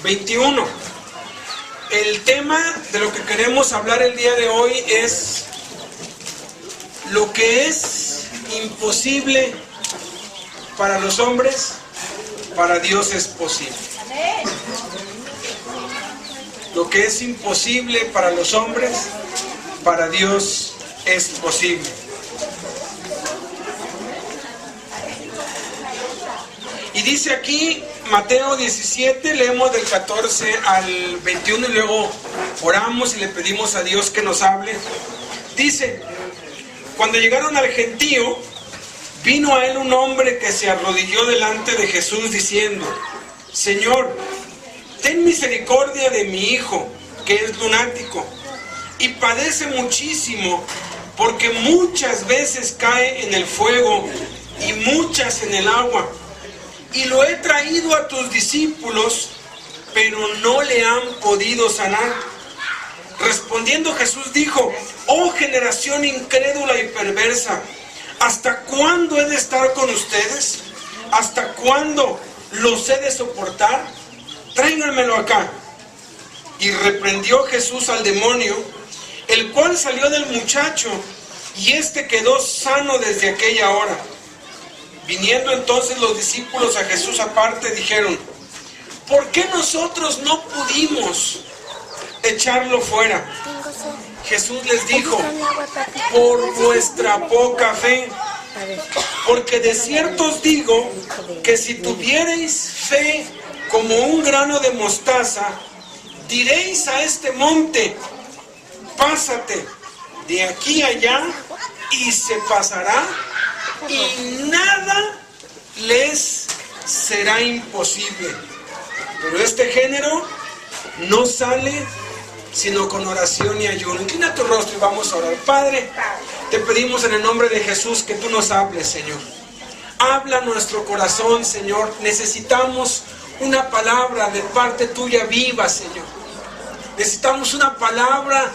21. El tema de lo que queremos hablar el día de hoy es lo que es imposible para los hombres, para Dios es posible. Lo que es imposible para los hombres, para Dios es posible. Y dice aquí Mateo 17, leemos del 14 al 21 y luego oramos y le pedimos a Dios que nos hable. Dice: cuando llegaron al gentío, vino a él un hombre que se arrodilló delante de Jesús diciendo: Señor, ten misericordia de mi hijo, que es lunático, y padece muchísimo, porque muchas veces cae en el fuego y muchas en el agua. Y lo he traído a tus discípulos, pero no le han podido sanar. Respondiendo Jesús dijo: oh generación incrédula y perversa, ¿hasta cuándo he de estar con ustedes? ¿Hasta cuándo los he de soportar? Tráiganmelo acá. Y reprendió Jesús al demonio, el cual salió del muchacho, y éste quedó sano desde aquella hora. Viniendo entonces los discípulos a Jesús aparte, dijeron: ¿por qué nosotros no pudimos echarlo fuera? Jesús les dijo: por vuestra poca fe. Porque de cierto os digo que si tuvierais fe como un grano de mostaza, diréis a este monte: pásate de aquí a allá, y se pasará, y nada les será imposible. Pero este género no sale sino con oración y ayuno. Inclina tu rostro y vamos a orar. Padre, te pedimos en el nombre de Jesús que tú nos hables, Señor. Habla a nuestro corazón, Señor. Necesitamos una palabra de parte tuya viva, Señor. Necesitamos una palabra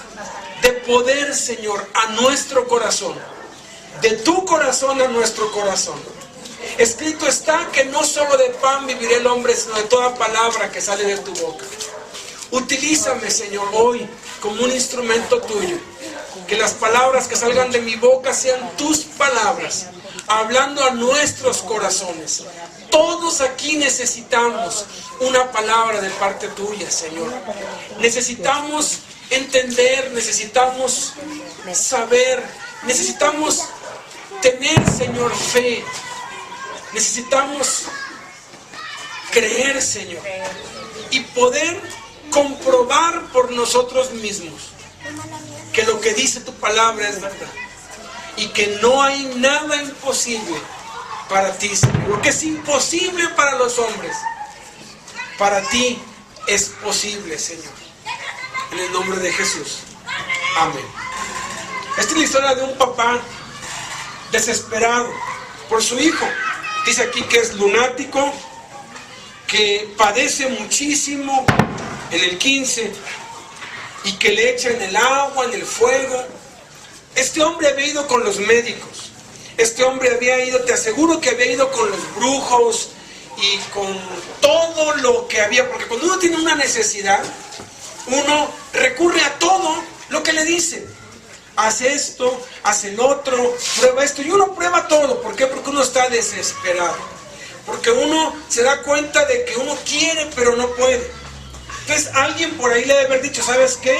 de poder, Señor, a nuestro corazón. De tu corazón a nuestro corazón. Escrito está que no solo de pan vivirá el hombre, sino de toda palabra que sale de tu boca. Utilízame, Señor, hoy como un instrumento tuyo. Que las palabras que salgan de mi boca sean tus palabras, hablando a nuestros corazones. Todos aquí necesitamos una palabra de parte tuya, Señor. Necesitamos entender, necesitamos saber, necesitamos tener, Señor, fe. Necesitamos creer, Señor, y poder comprobar por nosotros mismos que lo que dice tu palabra es verdad y que no hay nada imposible para ti, Señor. Lo que es imposible para los hombres, para ti es posible, Señor. En el nombre de Jesús. Amén. Esta es la historia de un papá desesperado por su hijo. Dice aquí que es lunático, que padece muchísimo en el 15, y que le echan el agua, en el fuego. Este hombre había ido con los médicos. Este hombre había ido, te aseguro que había ido con los brujos y con todo lo que había, porque cuando uno tiene una necesidad, uno recurre a todo lo que le dicen. Haz esto, haz el otro, prueba esto, y uno prueba todo. ¿Por qué? Porque uno está desesperado. Porque uno se da cuenta de que uno quiere, pero no puede. Entonces alguien por ahí le debe haber dicho: ¿sabes qué?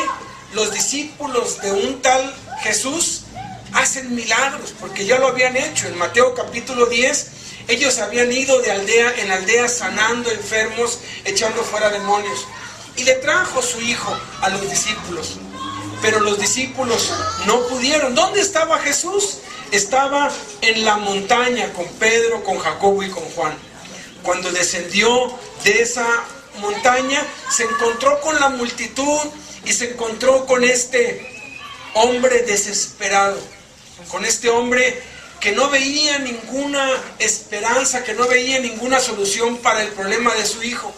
Los discípulos de un tal Jesús hacen milagros, porque ya lo habían hecho. En Mateo capítulo 10, ellos habían ido de aldea en aldea sanando enfermos, echando fuera demonios. Y le trajo su hijo a los discípulos. Pero los discípulos no pudieron. ¿Dónde estaba Jesús? Estaba en la montaña con Pedro, con Jacobo y con Juan. Cuando descendió de esa montaña, se encontró con la multitud y se encontró con este hombre desesperado, con este hombre que no veía ninguna esperanza, que no veía ninguna solución para el problema de su hijo.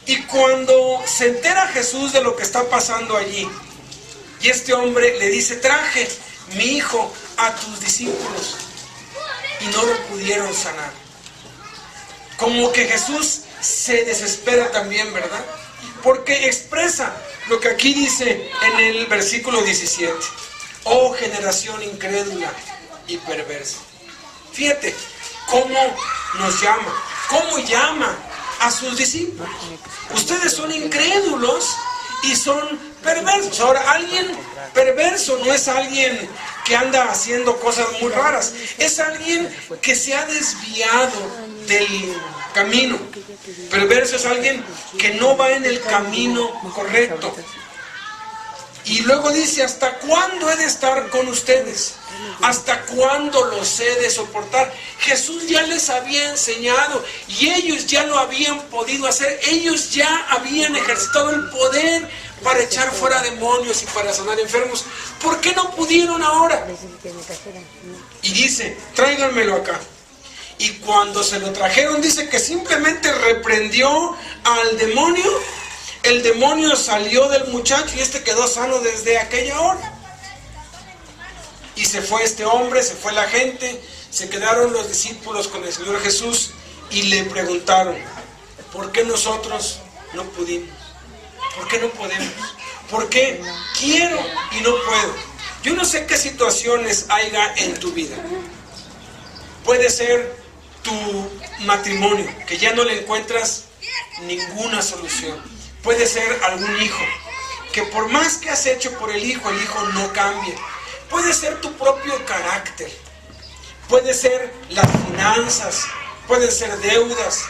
Y cuando se entera Jesús de lo que está pasando allí, y este hombre le dice: traje mi hijo a tus discípulos, y no lo pudieron sanar. Como que Jesús se desespera también, ¿verdad? Porque expresa lo que aquí dice en el versículo 17. Oh generación incrédula y perversa. Fíjate cómo nos llama, cómo llama a sus discípulos. Ustedes son incrédulos y son perversos. Ahora, alguien perverso no es alguien que anda haciendo cosas muy raras. Es alguien que se ha desviado del camino. Perverso es alguien que no va en el camino correcto. Y luego dice, ¿hasta cuándo he de estar con ustedes? ¿Hasta cuándo los he de soportar? Jesús ya les había enseñado y ellos ya lo habían podido hacer. Ellos ya habían ejercitado el poder para echar fuera demonios y para sanar enfermos. ¿Por qué no pudieron ahora? Y dice, tráiganmelo acá. Y cuando se lo trajeron, dice que simplemente reprendió al demonio. El demonio salió del muchacho y este quedó sano desde aquella hora. Y se fue este hombre, se fue la gente, se quedaron los discípulos con el Señor Jesús y le preguntaron, ¿por qué nosotros no pudimos? ¿Por qué no podemos? ¿Por qué quiero y no puedo? Yo no sé qué situaciones haya en tu vida. Puede ser tu matrimonio, que ya no le encuentras ninguna solución. Puede ser algún hijo, que por más que has hecho por el hijo no cambia. Puede ser tu propio carácter. Puede ser las finanzas. Pueden ser deudas.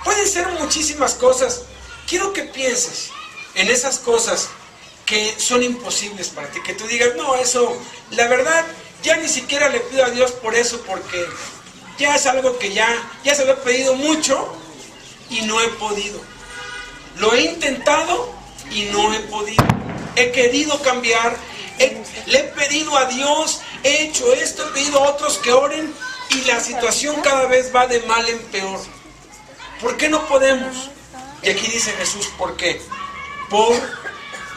Pueden ser muchísimas cosas. Quiero que pienses en esas cosas que son imposibles para ti. Que tú digas, no, eso, la verdad, ya ni siquiera le pido a Dios por eso, porque ya es algo que ya se lo he pedido mucho y no he podido. Lo he intentado y no he podido. He querido cambiar, le he pedido a Dios, he hecho esto, he pedido a otros que oren y la situación cada vez va de mal en peor. ¿Por qué no podemos? Y aquí dice Jesús, ¿por qué? Por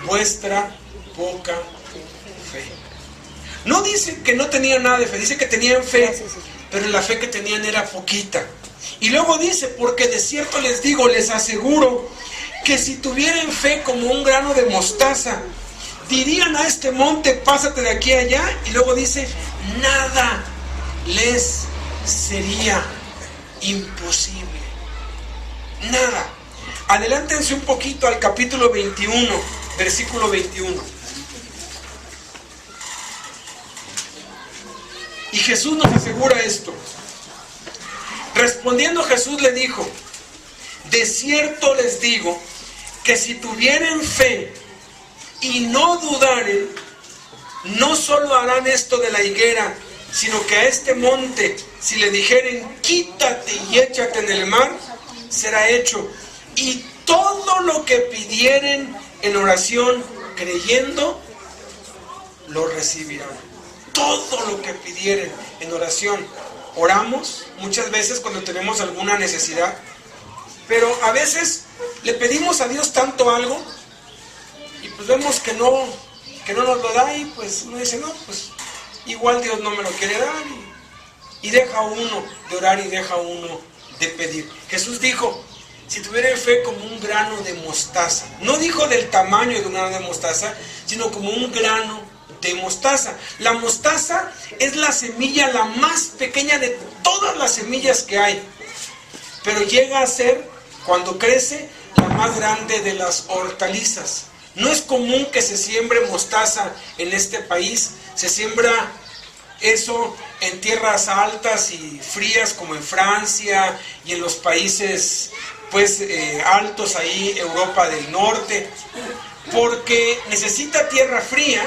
vuestra poca fe. No dice que no tenían nada de fe, dice que tenían fe, pero la fe que tenían era poquita. Y luego dice, porque de cierto les digo, les aseguro, que si tuvieran fe como un grano de mostaza, dirían a este monte, pásate de aquí a allá, y luego dice, nada les sería imposible. Nada. Adelántense un poquito al capítulo 21, versículo 21. Y Jesús nos asegura esto. Respondiendo Jesús le dijo, de cierto les digo, que si tuvieren fe y no dudaren, no solo harán esto de la higuera, sino que a este monte, si le dijeren, quítate y échate en el mar, será hecho. Y todo lo que pidieren en oración, creyendo, lo recibirán. Todo lo que pidieren en oración. Oramos muchas veces cuando tenemos alguna necesidad, pero a veces le pedimos a Dios tanto algo y pues vemos que no nos lo da y pues uno dice, no, pues igual Dios no me lo quiere dar y deja uno de orar y deja uno de pedir. Jesús dijo, si tuvieran fe como un grano de mostaza, no dijo del tamaño de un grano de mostaza, sino como un grano de mostaza. La mostaza es la semilla la más pequeña de todas las semillas que hay, pero llega a ser, cuando crece, la más grande de las hortalizas. No es común que se siembre mostaza en este país. Se siembra eso en tierras altas y frías como en Francia y en los países altos ahí, Europa del Norte, porque necesita tierra fría,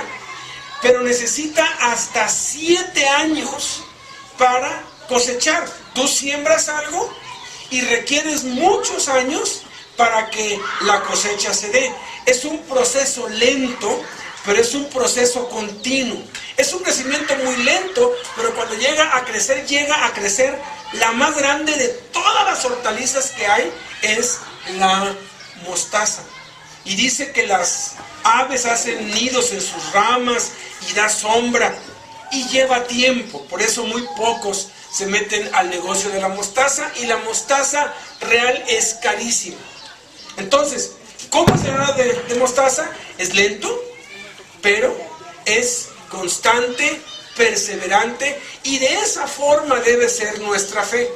pero necesita hasta 7 años para cosechar. Tú siembras algo y requieres muchos años para que la cosecha se dé. Es un proceso lento, pero es un proceso continuo. Es un crecimiento muy lento, pero cuando llega a crecer la más grande de todas las hortalizas que hay es la mostaza. Y dice que las aves hacen nidos en sus ramas y da sombra y lleva tiempo, por eso muy pocos se meten al negocio de la mostaza, y la mostaza real es carísima. Entonces, ¿cómo es el grano de mostaza? Es lento, pero es constante, perseverante, y de esa forma debe ser nuestra fe.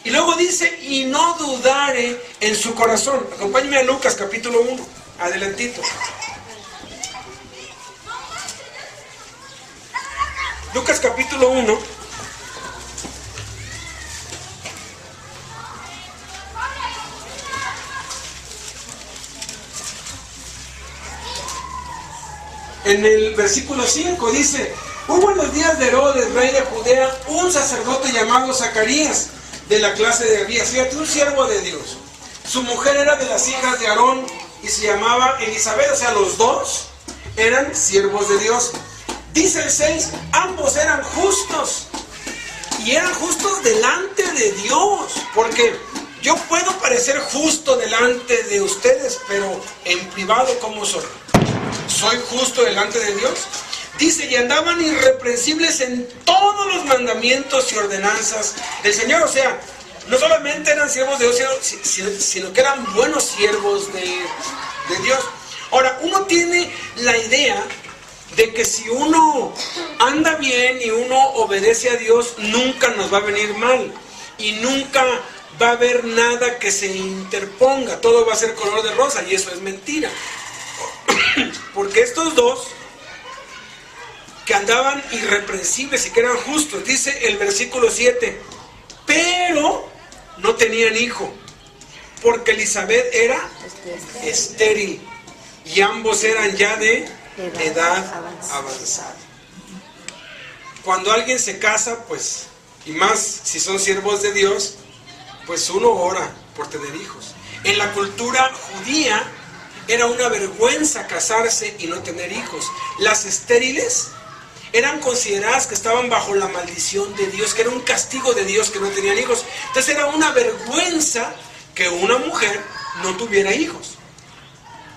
Y luego dice, y no dudare en su corazón. Acompáñenme a Lucas capítulo 1, adelantito. Lucas capítulo 1. En el versículo 5 dice, hubo en los días de Herodes, rey de Judea, un sacerdote llamado Zacarías, de la clase de Abías, fíjate, un siervo de Dios. Su mujer era de las hijas de Aarón y se llamaba Elisabet, o sea, los dos eran siervos de Dios. Dice el 6, ambos eran justos, y eran justos delante de Dios, porque yo puedo parecer justo delante de ustedes, pero en privado, ¿cómo soy? ¿Soy justo delante de Dios? Dice, y andaban irreprensibles en todos los mandamientos y ordenanzas del Señor. O sea, no solamente eran siervos de Dios, sino que eran buenos siervos de Dios. Ahora, uno tiene la idea de que si uno anda bien y uno obedece a Dios, nunca nos va a venir mal. Y nunca va a haber nada que se interponga. Todo va a ser color de rosa, y eso es mentira. Porque estos dos que andaban irreprensibles y que eran justos, dice el versículo 7, pero no tenían hijo, porque Elisabet era estéril, y ambos eran ya de edad avanzada. Cuando alguien se casa, pues, y más si son siervos de Dios, pues uno ora por tener hijos. En la cultura judía era una vergüenza casarse y no tener hijos. Las estériles eran consideradas que estaban bajo la maldición de Dios, que era un castigo de Dios que no tenían hijos. Entonces era una vergüenza que una mujer no tuviera hijos.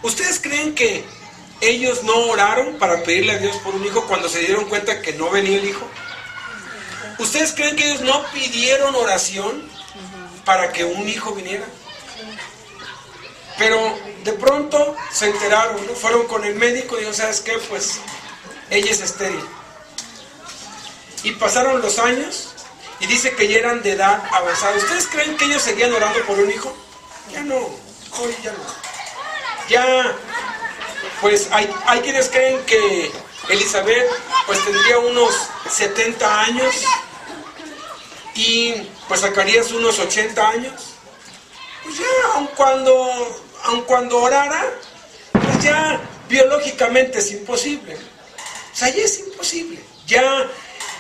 ¿Ustedes creen que ellos no oraron para pedirle a Dios por un hijo cuando se dieron cuenta que no venía el hijo? ¿Ustedes creen que ellos no pidieron oración para que un hijo viniera? Pero de pronto se enteraron, ¿no? Fueron con el médico y dijeron, ¿sabes qué? Pues ella es estéril. Y pasaron los años y dice que ya eran de edad avanzada. ¿Ustedes creen que ellos seguían orando por un hijo? Ya no, hoy ya no. Ya, pues hay quienes creen que Elisabet pues tendría unos 70 años y pues Zacarías unos 80 años. Pues ya, aun cuando orara, pues ya biológicamente es imposible. O sea, ya es imposible. Ya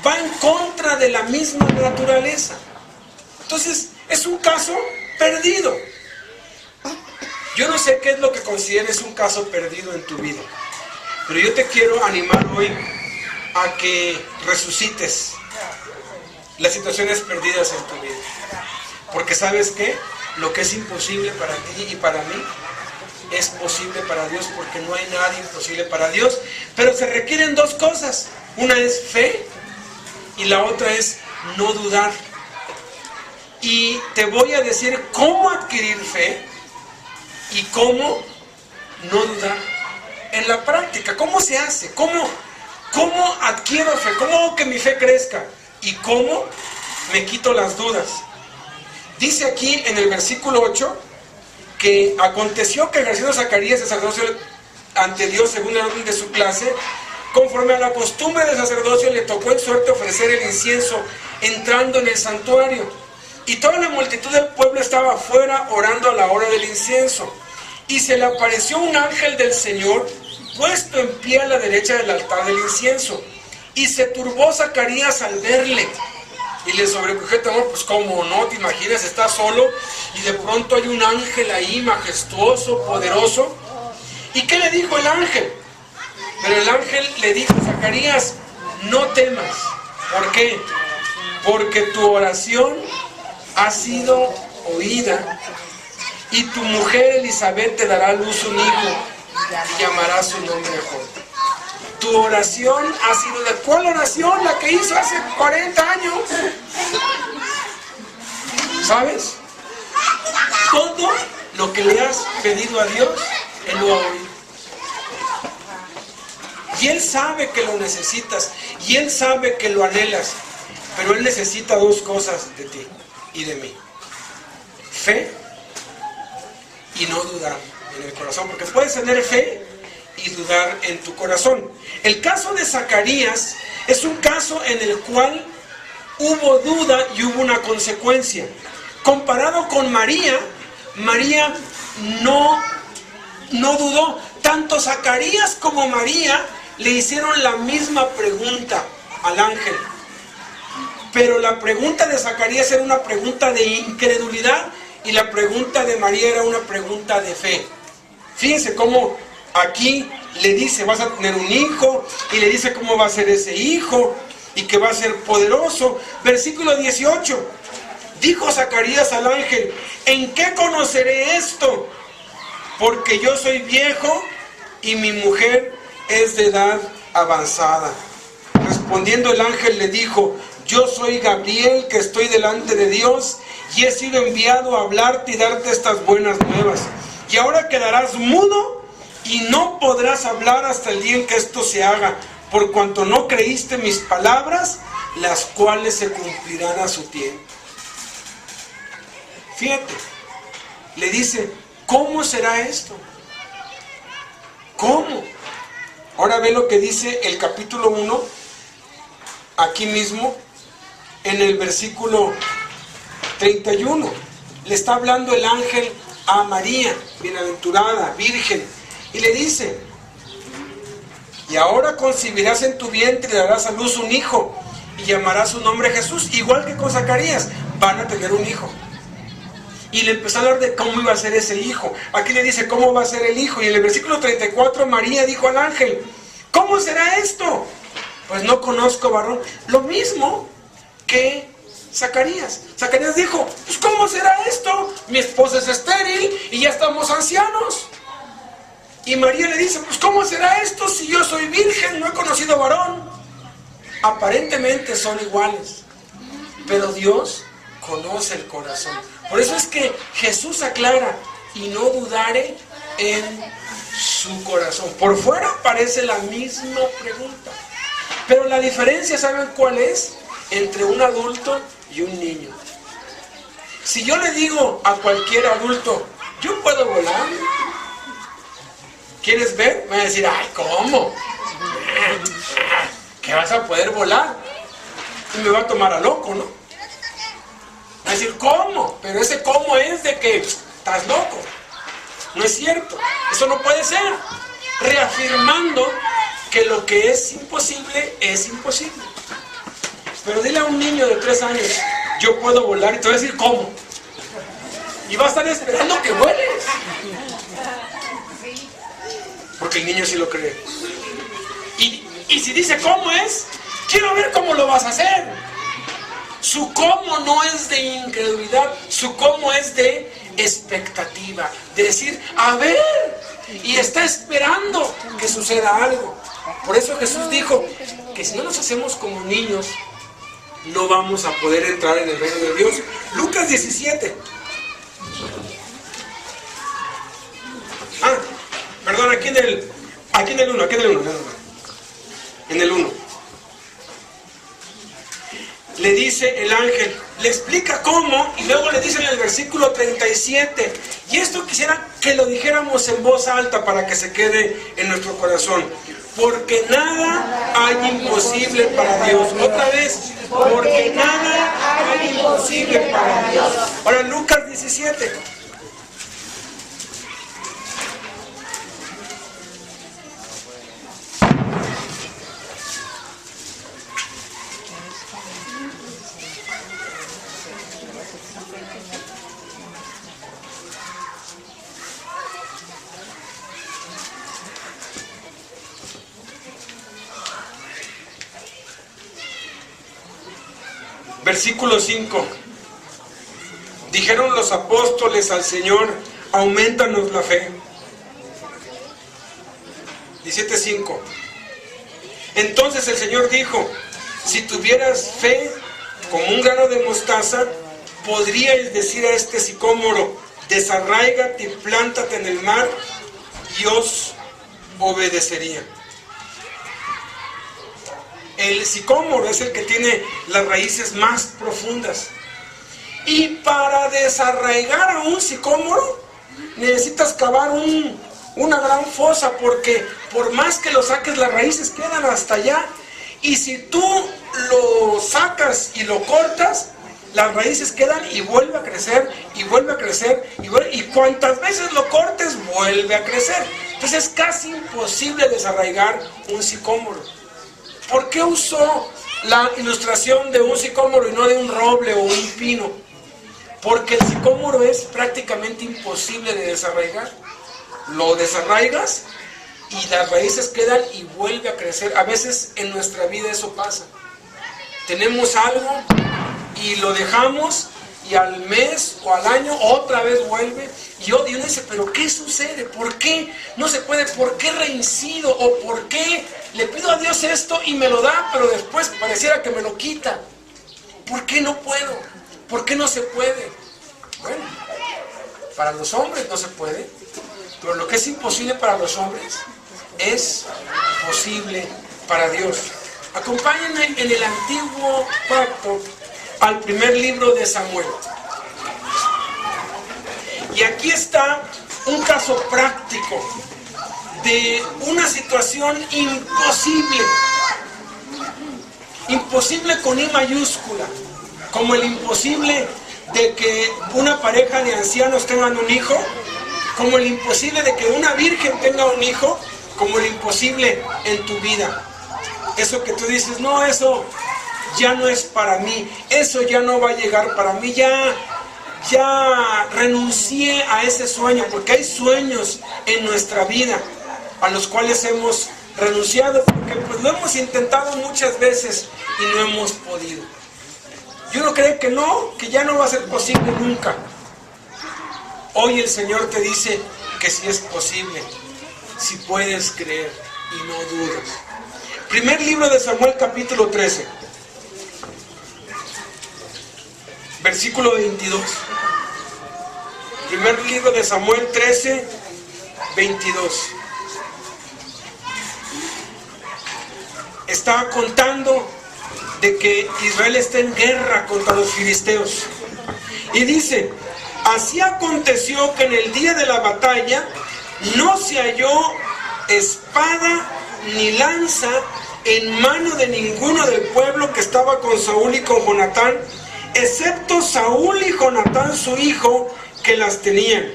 va en contra de la misma naturaleza. Entonces, es un caso perdido. Yo no sé qué es lo que consideres un caso perdido en tu vida, pero yo te quiero animar hoy a que resucites las situaciones perdidas en tu vida. Porque ¿sabes qué? Lo que es imposible para ti y para mí es posible para Dios, porque no hay nada imposible para Dios. Pero se requieren dos cosas. Una es fe y la otra es no dudar. Y te voy a decir cómo adquirir fe y cómo no dudar en la práctica. ¿Cómo se hace? ¿Cómo adquiero fe? ¿Cómo hago que mi fe crezca? ¿Y cómo me quito las dudas? Dice aquí en el versículo 8 que aconteció que ejerciendo Zacarías el sacerdocio ante Dios según el orden de su clase, conforme a la costumbre del sacerdocio, le tocó en suerte ofrecer el incienso entrando en el santuario. Y toda la multitud del pueblo estaba afuera orando a la hora del incienso. Y se le apareció un ángel del Señor puesto en pie a la derecha del altar del incienso. Y se turbó Zacarías al verle. Y le sobrecogió temor, pues cómo no, te imaginas, está solo y de pronto hay un ángel ahí majestuoso, poderoso. ¿Y qué le dijo el ángel? Pero el ángel le dijo, Zacarías, no temas. ¿Por qué? Porque tu oración ha sido oída y tu mujer Elisabet te dará a luz un hijo y llamará su nombre Juan. Tu oración ha sido ¿de cuál oración? La que hizo hace 40 años. ¿Sabes? Todo lo que le has pedido a Dios, Él lo ha oído. Y Él sabe que lo necesitas. Y Él sabe que lo anhelas. Pero Él necesita dos cosas de ti y de mí: fe y no dudar en el corazón. Porque puedes tener fe y dudar en tu corazón. El caso de Zacarías es un caso en el cual hubo duda y hubo una consecuencia. Comparado con María, María no dudó. Tanto Zacarías como María le hicieron la misma pregunta al ángel. Pero la pregunta de Zacarías era una pregunta de incredulidad y la pregunta de María era una pregunta de fe. Fíjense cómo aquí le dice: vas a tener un hijo, y le dice cómo va a ser ese hijo y que va a ser poderoso. Versículo 18. Dijo Zacarías al ángel: ¿en qué conoceré esto? Porque yo soy viejo y mi mujer es de edad avanzada. Respondiendo el ángel le dijo: yo soy Gabriel, que estoy delante de Dios, y he sido enviado a hablarte y darte estas buenas nuevas. Y ahora quedarás mudo y no podrás hablar hasta el día en que esto se haga, por cuanto no creíste mis palabras, las cuales se cumplirán a su tiempo. Fíjate, le dice: ¿cómo será esto? ¿Cómo? Ahora ve lo que dice el capítulo 1, aquí mismo, en el versículo 31. Le está hablando el ángel a María, bienaventurada, virgen, y le dice: y ahora concebirás en tu vientre y darás a luz un hijo, y llamarás su nombre Jesús. Igual que con Zacarías, van a tener un hijo. Y le empezó a hablar de cómo iba a ser ese hijo. Aquí le dice cómo va a ser el hijo. Y en el versículo 34 María dijo al ángel: ¿cómo será esto? Pues no conozco varón. Lo mismo que Zacarías. Zacarías dijo: pues ¿cómo será esto? Mi esposa es estéril y ya estamos ancianos. Y María le dice: pues ¿cómo será esto si yo soy virgen, no he conocido varón? Aparentemente son iguales, pero Dios conoce el corazón. Por eso es que Jesús aclara: y no dudare en su corazón. Por fuera parece la misma pregunta, pero la diferencia, ¿saben cuál es? Entre un adulto y un niño. Si yo le digo a cualquier adulto: yo puedo volar, ¿quieres ver? Me van a decir: ay, ¿cómo? ¿Que vas a poder volar? Y me va a tomar a loco, ¿no? Va a decir: ¿cómo? Pero ese cómo es de que estás loco. No es cierto. Eso no puede ser. Reafirmando que lo que es imposible es imposible. Pero dile a un niño de 3 años: yo puedo volar, y te va a decir: ¿cómo? Y va a estar esperando que vueles. Porque el niño sí lo cree. Y si dice ¿cómo es? Quiero ver cómo lo vas a hacer. Su cómo no es de incredulidad, su cómo es de expectativa, de decir: a ver, y está esperando que suceda algo. Por eso Jesús dijo que si no nos hacemos como niños, no vamos a poder entrar en el reino de Dios. Lucas 17. Perdón, aquí en el 1, en el 1. Le dice el ángel, le explica cómo, y luego le dice en el versículo 37, y esto quisiera que lo dijéramos en voz alta para que se quede en nuestro corazón: porque nada hay imposible para Dios. Otra vez: porque nada hay imposible para Dios. Ahora Lucas 17. Versículo 5. Dijeron los apóstoles al Señor: aumentanos la fe. 17:5. Entonces el Señor dijo, si tuvieras fe como un grano de mostaza, podríais decir a este sicómoro, desarráigate y plántate en el mar, y os obedecería. El sicómoro es el que tiene las raíces más profundas. Y para desarraigar a un sicómoro, necesitas cavar una gran fosa, porque por más que lo saques, las raíces quedan hasta allá. Y si tú lo sacas y lo cortas, las raíces quedan y vuelve a crecer, y vuelve a crecer, y cuantas veces lo cortes, vuelve a crecer. Entonces es casi imposible desarraigar un sicómoro. ¿Por qué usó la ilustración de un sicómoro y no de un roble o un pino? Porque el sicómoro es prácticamente imposible de desarraigar. Lo desarraigas y las raíces quedan y vuelve a crecer. A veces en nuestra vida eso pasa. Tenemos algo y lo dejamos, y al mes o al año otra vez vuelve. Y uno dice, ¿pero qué sucede? ¿Por qué no se puede? ¿Por qué reincido? ¿O por qué le pido a Dios esto y me lo da, pero después pareciera que me lo quita? ¿Por qué no puedo? ¿Por qué no se puede? Bueno, para los hombres no se puede, pero lo que es imposible para los hombres es posible para Dios. Acompáñenme en el Antiguo Pacto al primer libro de Samuel. Y aquí está un caso práctico de una situación imposible. Imposible con I mayúscula, como el imposible de que una pareja de ancianos tengan un hijo, como el imposible de que una virgen tenga un hijo, como el imposible en tu vida. Eso que tú dices, no, eso ya no es para mí, eso ya no va a llegar para mí, ya renuncié a ese sueño, porque hay sueños en nuestra vida a los cuales hemos renunciado, porque pues lo hemos intentado muchas veces y no hemos podido. Y uno cree que no, que ya no va a ser posible nunca. Hoy el Señor te dice que sí es posible, si puedes creer y no dudas. Primer libro de Samuel, capítulo 13, versículo 22. Primer libro de Samuel 13, 22. Está contando de que Israel está en guerra contra los filisteos. Y dice, así aconteció que en el día de la batalla no se halló espada ni lanza en mano de ninguno del pueblo que estaba con Saúl y con Jonatán, excepto Saúl y Jonatán su hijo, que las tenían.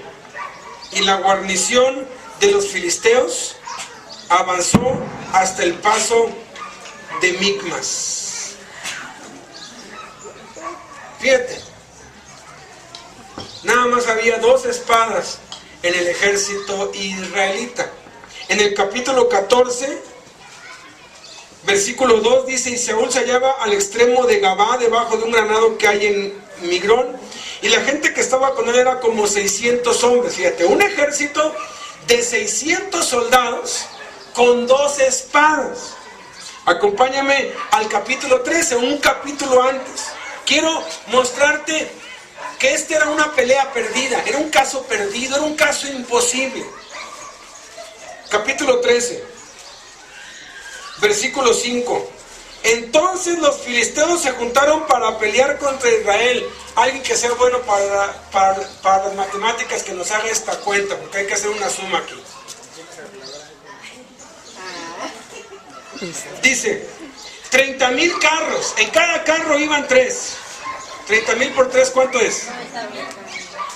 Y la guarnición de los filisteos avanzó hasta el paso de Micmas. Fíjate, nada más había 2 espadas en el ejército israelita. En el capítulo 14, versículo 2 dice, y Saúl se hallaba al extremo de Gabá, debajo de un granado que hay en Migrón, y la gente que estaba con él era como 600 hombres. Fíjate, un ejército de 600 soldados con 2 espadas. Acompáñame al capítulo 13, un capítulo antes. Quiero mostrarte que esta era una pelea perdida, era un caso perdido, era un caso imposible. Capítulo 13, versículo 5. Entonces los filisteos se juntaron para pelear contra Israel. Alguien que sea bueno para las matemáticas, que nos haga esta cuenta, porque hay que hacer una suma aquí. Dice, 30,000 carros, en cada carro iban 3. 30,000 por 3, ¿cuánto es?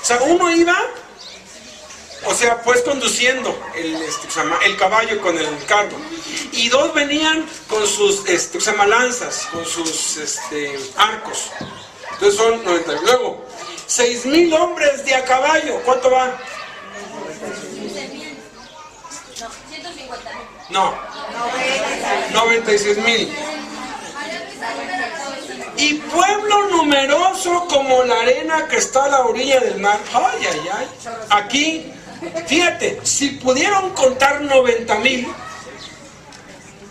O sea, uno iba, o sea, pues conduciendo el caballo con el carro, y 2 venían con sus lanzas, con sus arcos. Entonces son 90. Luego, 6,000 hombres de a caballo, ¿cuánto va? 150,000. No, 96,000. Y pueblo numeroso como la arena que está a la orilla del mar. Ay, ay, ay. Aquí, fíjate, si pudieron contar 90,000,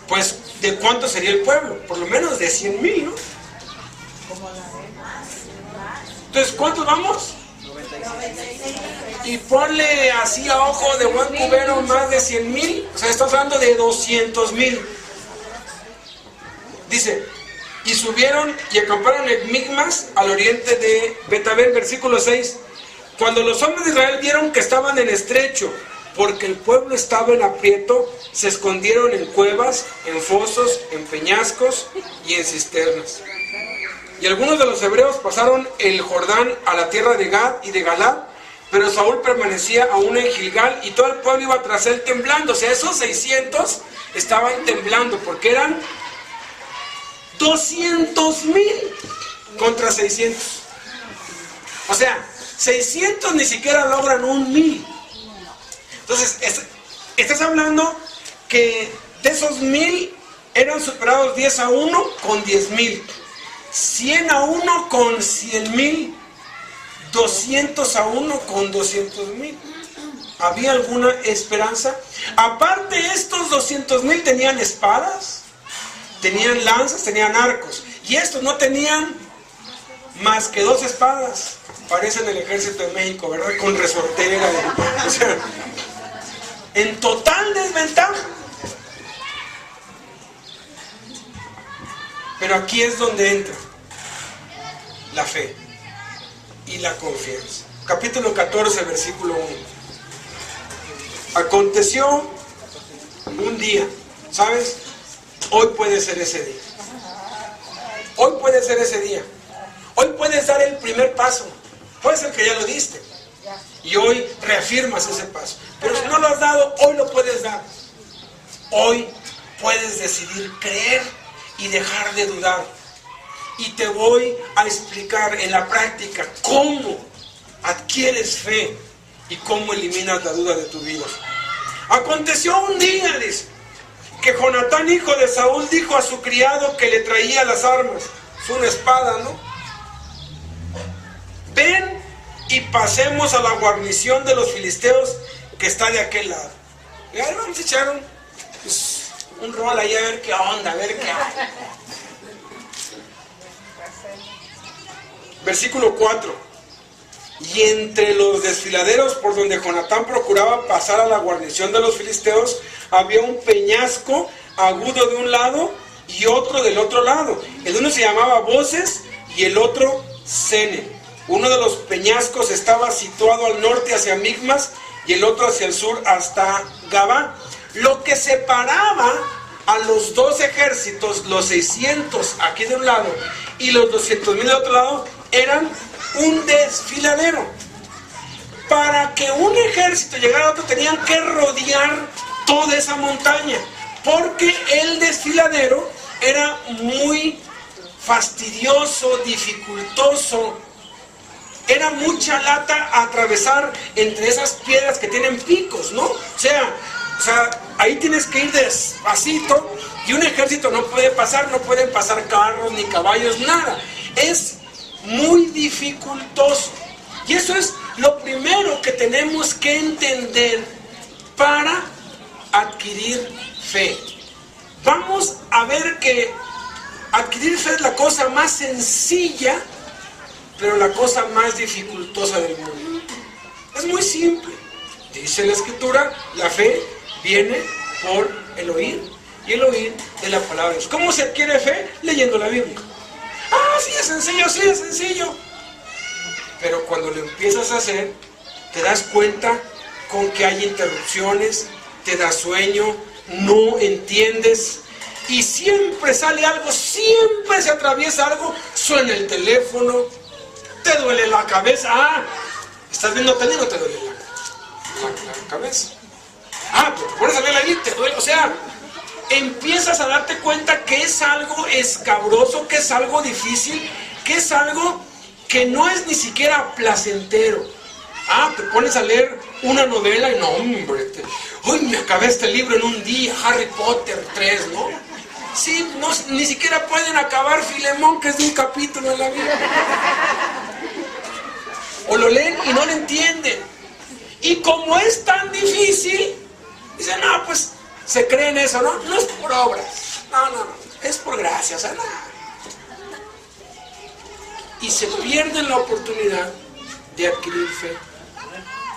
pues ¿de cuánto sería el pueblo? Por lo menos de 100,000, ¿no? Entonces, ¿cuántos vamos? Y ponle así a ojo de buen cubero más de 100,000, o sea, estamos hablando de 200,000. Dice, y subieron y acamparon en Migmas, al oriente de Betabel, versículo 6. Cuando los hombres de Israel vieron que estaban en estrecho, porque el pueblo estaba en aprieto, se escondieron en cuevas, en fosos, en peñascos y en cisternas. Y algunos de los hebreos pasaron el Jordán a la tierra de Gad y de Galad, pero Saúl permanecía aún en Gilgal y todo el pueblo iba tras él temblando. O sea, esos 600 estaban temblando porque eran 200,000 contra 600. O sea, 600 ni siquiera logran 1,000. Entonces, estás hablando que de esos 1,000 eran superados 10-1 con 10,000, 100-1 con 100,000, 200-1 con 200,000. ¿Había alguna esperanza? Aparte, estos 200,000 tenían espadas, tenían lanzas, tenían arcos, y estos no tenían más que 2 espadas. Parecen el ejército de México, ¿verdad? Con resortera, o sea, en total desventaja. Pero aquí es donde entra la fe y la confianza. Capítulo 14, versículo 1. Aconteció un día, ¿sabes? Hoy puede ser ese día. Hoy puede ser ese día. Hoy puedes dar el primer paso. Puede ser que ya lo diste y hoy reafirmas ese paso. Pero si no lo has dado, hoy lo puedes dar. Hoy puedes decidir creer y dejar de dudar. Y te voy a explicar en la práctica cómo adquieres fe y cómo eliminas la duda de tu vida. Aconteció un día, dice, que Jonatán, hijo de Saúl, dijo a su criado que le traía las armas. Es una espada, ¿no? Ven y pasemos a la guarnición de los filisteos que está de aquel lado. Y ahí vamos a echar un rol ahí a ver qué onda, a ver qué hay. Versículo 4. Y entre los desfiladeros por donde Jonatán procuraba pasar a la guarnición de los filisteos, había un peñasco agudo de un lado y otro del otro lado. El uno se llamaba Voces y el otro Sene. Uno de los peñascos estaba situado al norte hacia Migmas y el otro hacia el sur hasta Gabá. Lo que separaba a los dos ejércitos, los 600 aquí de un lado y los 200,000 del otro lado, eran un desfiladero. Para que un ejército llegara a otro tenían que rodear toda esa montaña, porque el desfiladero era muy fastidioso, dificultoso. Era mucha lata atravesar entre esas piedras que tienen picos, ¿no? O sea, ahí tienes que ir despacito y un ejército no puede pasar, no pueden pasar carros ni caballos, nada. Es muy dificultoso. Y eso es lo primero que tenemos que entender para adquirir fe. Vamos a ver que adquirir fe es la cosa más sencilla, pero la cosa más dificultosa del mundo. Es muy simple. Dice la Escritura, la fe viene por el oír, y el oír de la palabra de Dios. ¿Cómo se adquiere fe? Leyendo la Biblia. Ah, sí es sencillo. Pero cuando lo empiezas a hacer, te das cuenta con que hay interrupciones, te da sueño, no entiendes, y siempre sale algo, siempre se atraviesa algo, suena el teléfono, te duele la cabeza. Ah, estás viendo tele y no te duele la cabeza. Ah, pero te pones a ver la Biblia y te duele. O sea, empiezas a darte cuenta que es algo escabroso, que es algo difícil, que es algo que no es ni siquiera placentero. Ah, te pones a leer una novela y no, hombre, uy, me acabé este libro en un día, Harry Potter 3, ¿no? Sí, no, ni siquiera pueden acabar Filemón, que es de un capítulo en la Biblia. O lo leen y no lo entienden. Y como es tan difícil, dicen, no, pues se creen eso, ¿no? No es por obras. no, es por gracia, o sea, nada. Y se pierden la oportunidad de adquirir fe.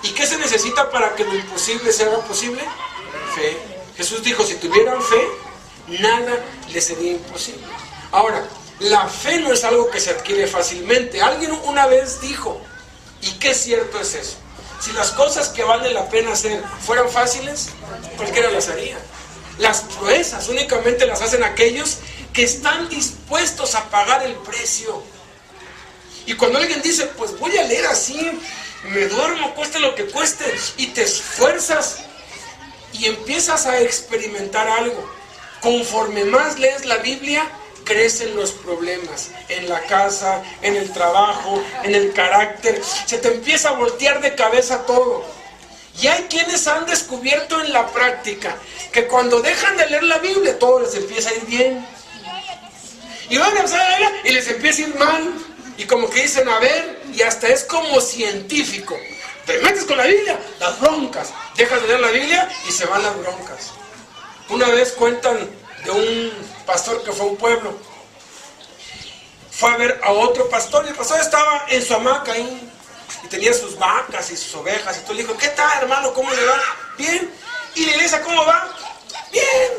¿Y qué se necesita para que lo imposible se haga posible? Fe. Jesús dijo, si tuvieran fe, nada les sería imposible. Ahora, la fe no es algo que se adquiere fácilmente. Alguien una vez dijo, y qué cierto es eso, si las cosas que vale la pena hacer fueran fáciles, cualquiera las haría. Las proezas únicamente las hacen aquellos que están dispuestos a pagar el precio. Y cuando alguien dice, pues voy a leer así, me duermo, cueste lo que cueste, y te esfuerzas y empiezas a experimentar algo. Conforme más lees la Biblia, crecen los problemas en la casa, en el trabajo, en el carácter. Se te empieza a voltear de cabeza todo. Y hay quienes han descubierto en la práctica que cuando dejan de leer la Biblia, todo les empieza a ir bien. Y van a empezar a leer y les empieza a ir mal. Y como que dicen, a ver, y hasta es como científico. Te metes con la Biblia, las broncas. Dejas de leer la Biblia y se van las broncas. Una vez cuentan de un pastor que fue a un pueblo. Fue a ver a otro pastor y el pastor estaba en su hamaca ahí. Y tenía sus vacas y sus ovejas. Y tú le dijo, ¿qué tal, hermano? ¿Cómo le va? Bien. ¿Y la iglesia cómo va? Bien.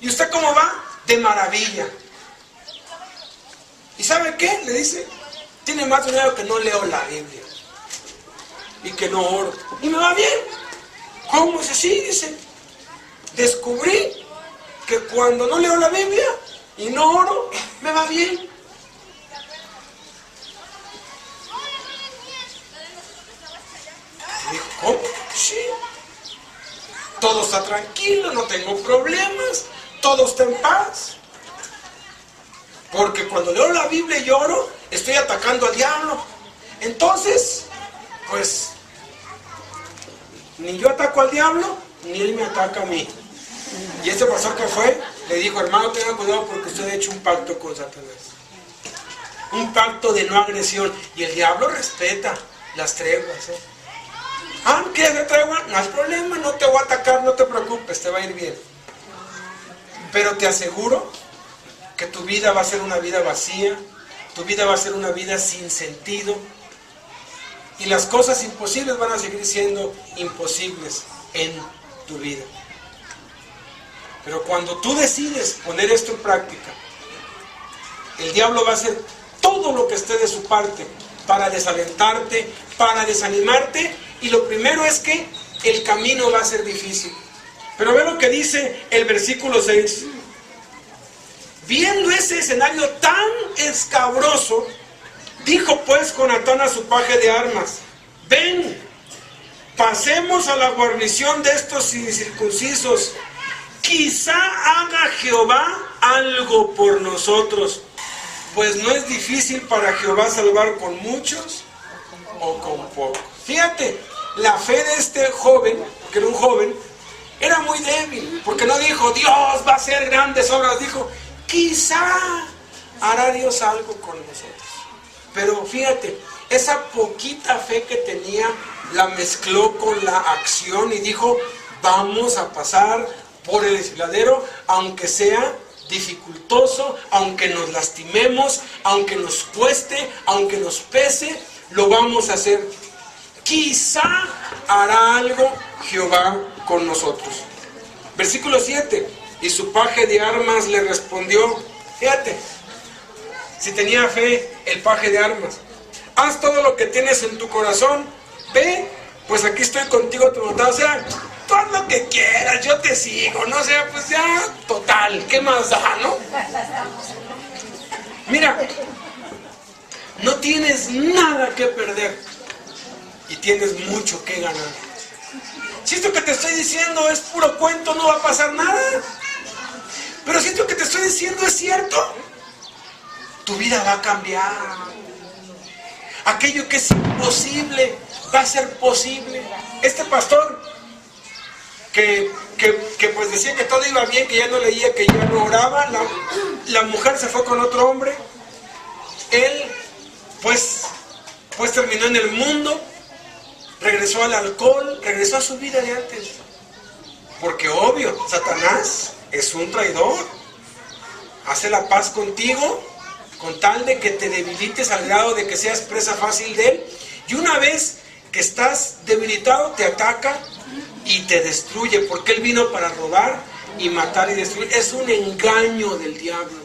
¿Y usted cómo va? De maravilla. ¿Y sabe qué? Le dice, tiene más dinero que no leo la Biblia. Y que no oro. Y me va bien. ¿Cómo es así? Dice, descubrí que cuando no leo la Biblia y no oro, me va bien. Y dijo, ¿cómo? Sí. Todo está tranquilo, no tengo problemas, todo está en paz. Porque cuando leo la Biblia y oro, estoy atacando al diablo. Entonces, pues, ni yo ataco al diablo, ni él me ataca a mí. Y este pastor que fue, le dijo, hermano, tenga cuidado porque usted ha hecho un pacto con Satanás. Un pacto de no agresión. Y el diablo respeta las treguas. Ah, ¿quieres de tregua? No hay problema, no te voy a atacar, no te preocupes, te va a ir bien. Pero te aseguro que tu vida va a ser una vida vacía, tu vida va a ser una vida sin sentido, y las cosas imposibles van a seguir siendo imposibles en tu vida. Pero cuando tú decides poner esto en práctica, el diablo va a hacer todo lo que esté de su parte para desalentarte, para desanimarte, y lo primero es que el camino va a ser difícil. Pero ve lo que dice el versículo 6. Viendo ese escenario tan escabroso, dijo pues Jonatán a su paje de armas, ven, pasemos a la guarnición de estos incircuncisos, quizá haga Jehová algo por nosotros, pues no es difícil para Jehová salvar con muchos o con pocos. Fíjate, la fe de este joven, que era un joven, era muy débil, porque no dijo, Dios va a hacer grandes obras, dijo, quizá hará Dios algo con nosotros. Pero fíjate, esa poquita fe que tenía, la mezcló con la acción y dijo, vamos a pasar por el desfiladero, aunque sea dificultoso, aunque nos lastimemos, aunque nos cueste, aunque nos pese, lo vamos a hacer. Quizá hará algo Jehová con nosotros. Versículo 7. Y su paje de armas le respondió, fíjate, si tenía fe el paje de armas, haz todo lo que tienes en tu corazón, ve, pues aquí estoy contigo, tu voluntad, o sea, tú haz lo que quieras, yo te sigo, no sé, pues ya, total, ¿qué más da, no? Mira, no tienes nada que perder y tienes mucho que ganar. Si esto que te estoy diciendo es puro cuento, no va a pasar nada. Pero si esto que te estoy diciendo es cierto, tu vida va a cambiar. Aquello que es imposible va a ser posible. Este pastor que pues decía que todo iba bien, que ya no leía, que ya no oraba, la mujer se fue con otro hombre, él pues terminó en el mundo, regresó al alcohol, regresó a su vida de antes. Porque obvio, Satanás es un traidor. hacer la paz contigo, con tal de que te debilites al grado de que seas presa fácil de él. Y una vez que estás debilitado, te ataca y te destruye, porque él vino para robar y matar y destruir. Es un engaño del diablo.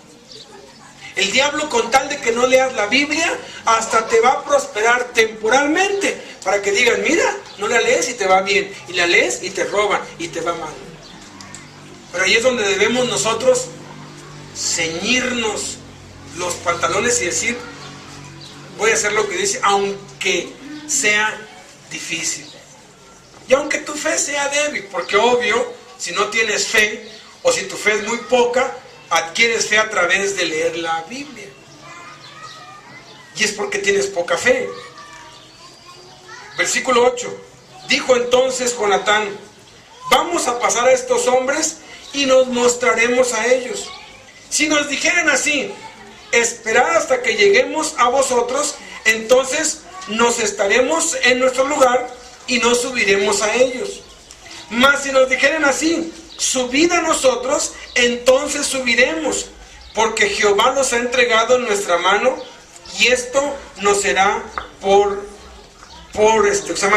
El diablo, con tal de que no leas la Biblia, hasta te va a prosperar temporalmente, para que digan, mira, no la lees y te va bien, y la lees y te roban y te va mal. Pero ahí es donde debemos nosotros ceñirnos los pantalones y decir, voy a hacer lo que dice, aunque sea difícil. Y aunque tu fe sea débil, porque obvio, si no tienes fe, o si tu fe es muy poca, adquieres fe a través de leer la Biblia. Y es porque tienes poca fe. Versículo 8. Dijo entonces Jonatán, vamos a pasar a estos hombres y nos mostraremos a ellos. Si nos dijeran así, esperad hasta que lleguemos a vosotros, entonces nos estaremos en nuestro lugar y no subiremos a ellos. Mas si nos dijeran así, subid a nosotros, entonces subiremos, porque Jehová nos ha entregado en nuestra mano, y esto nos será por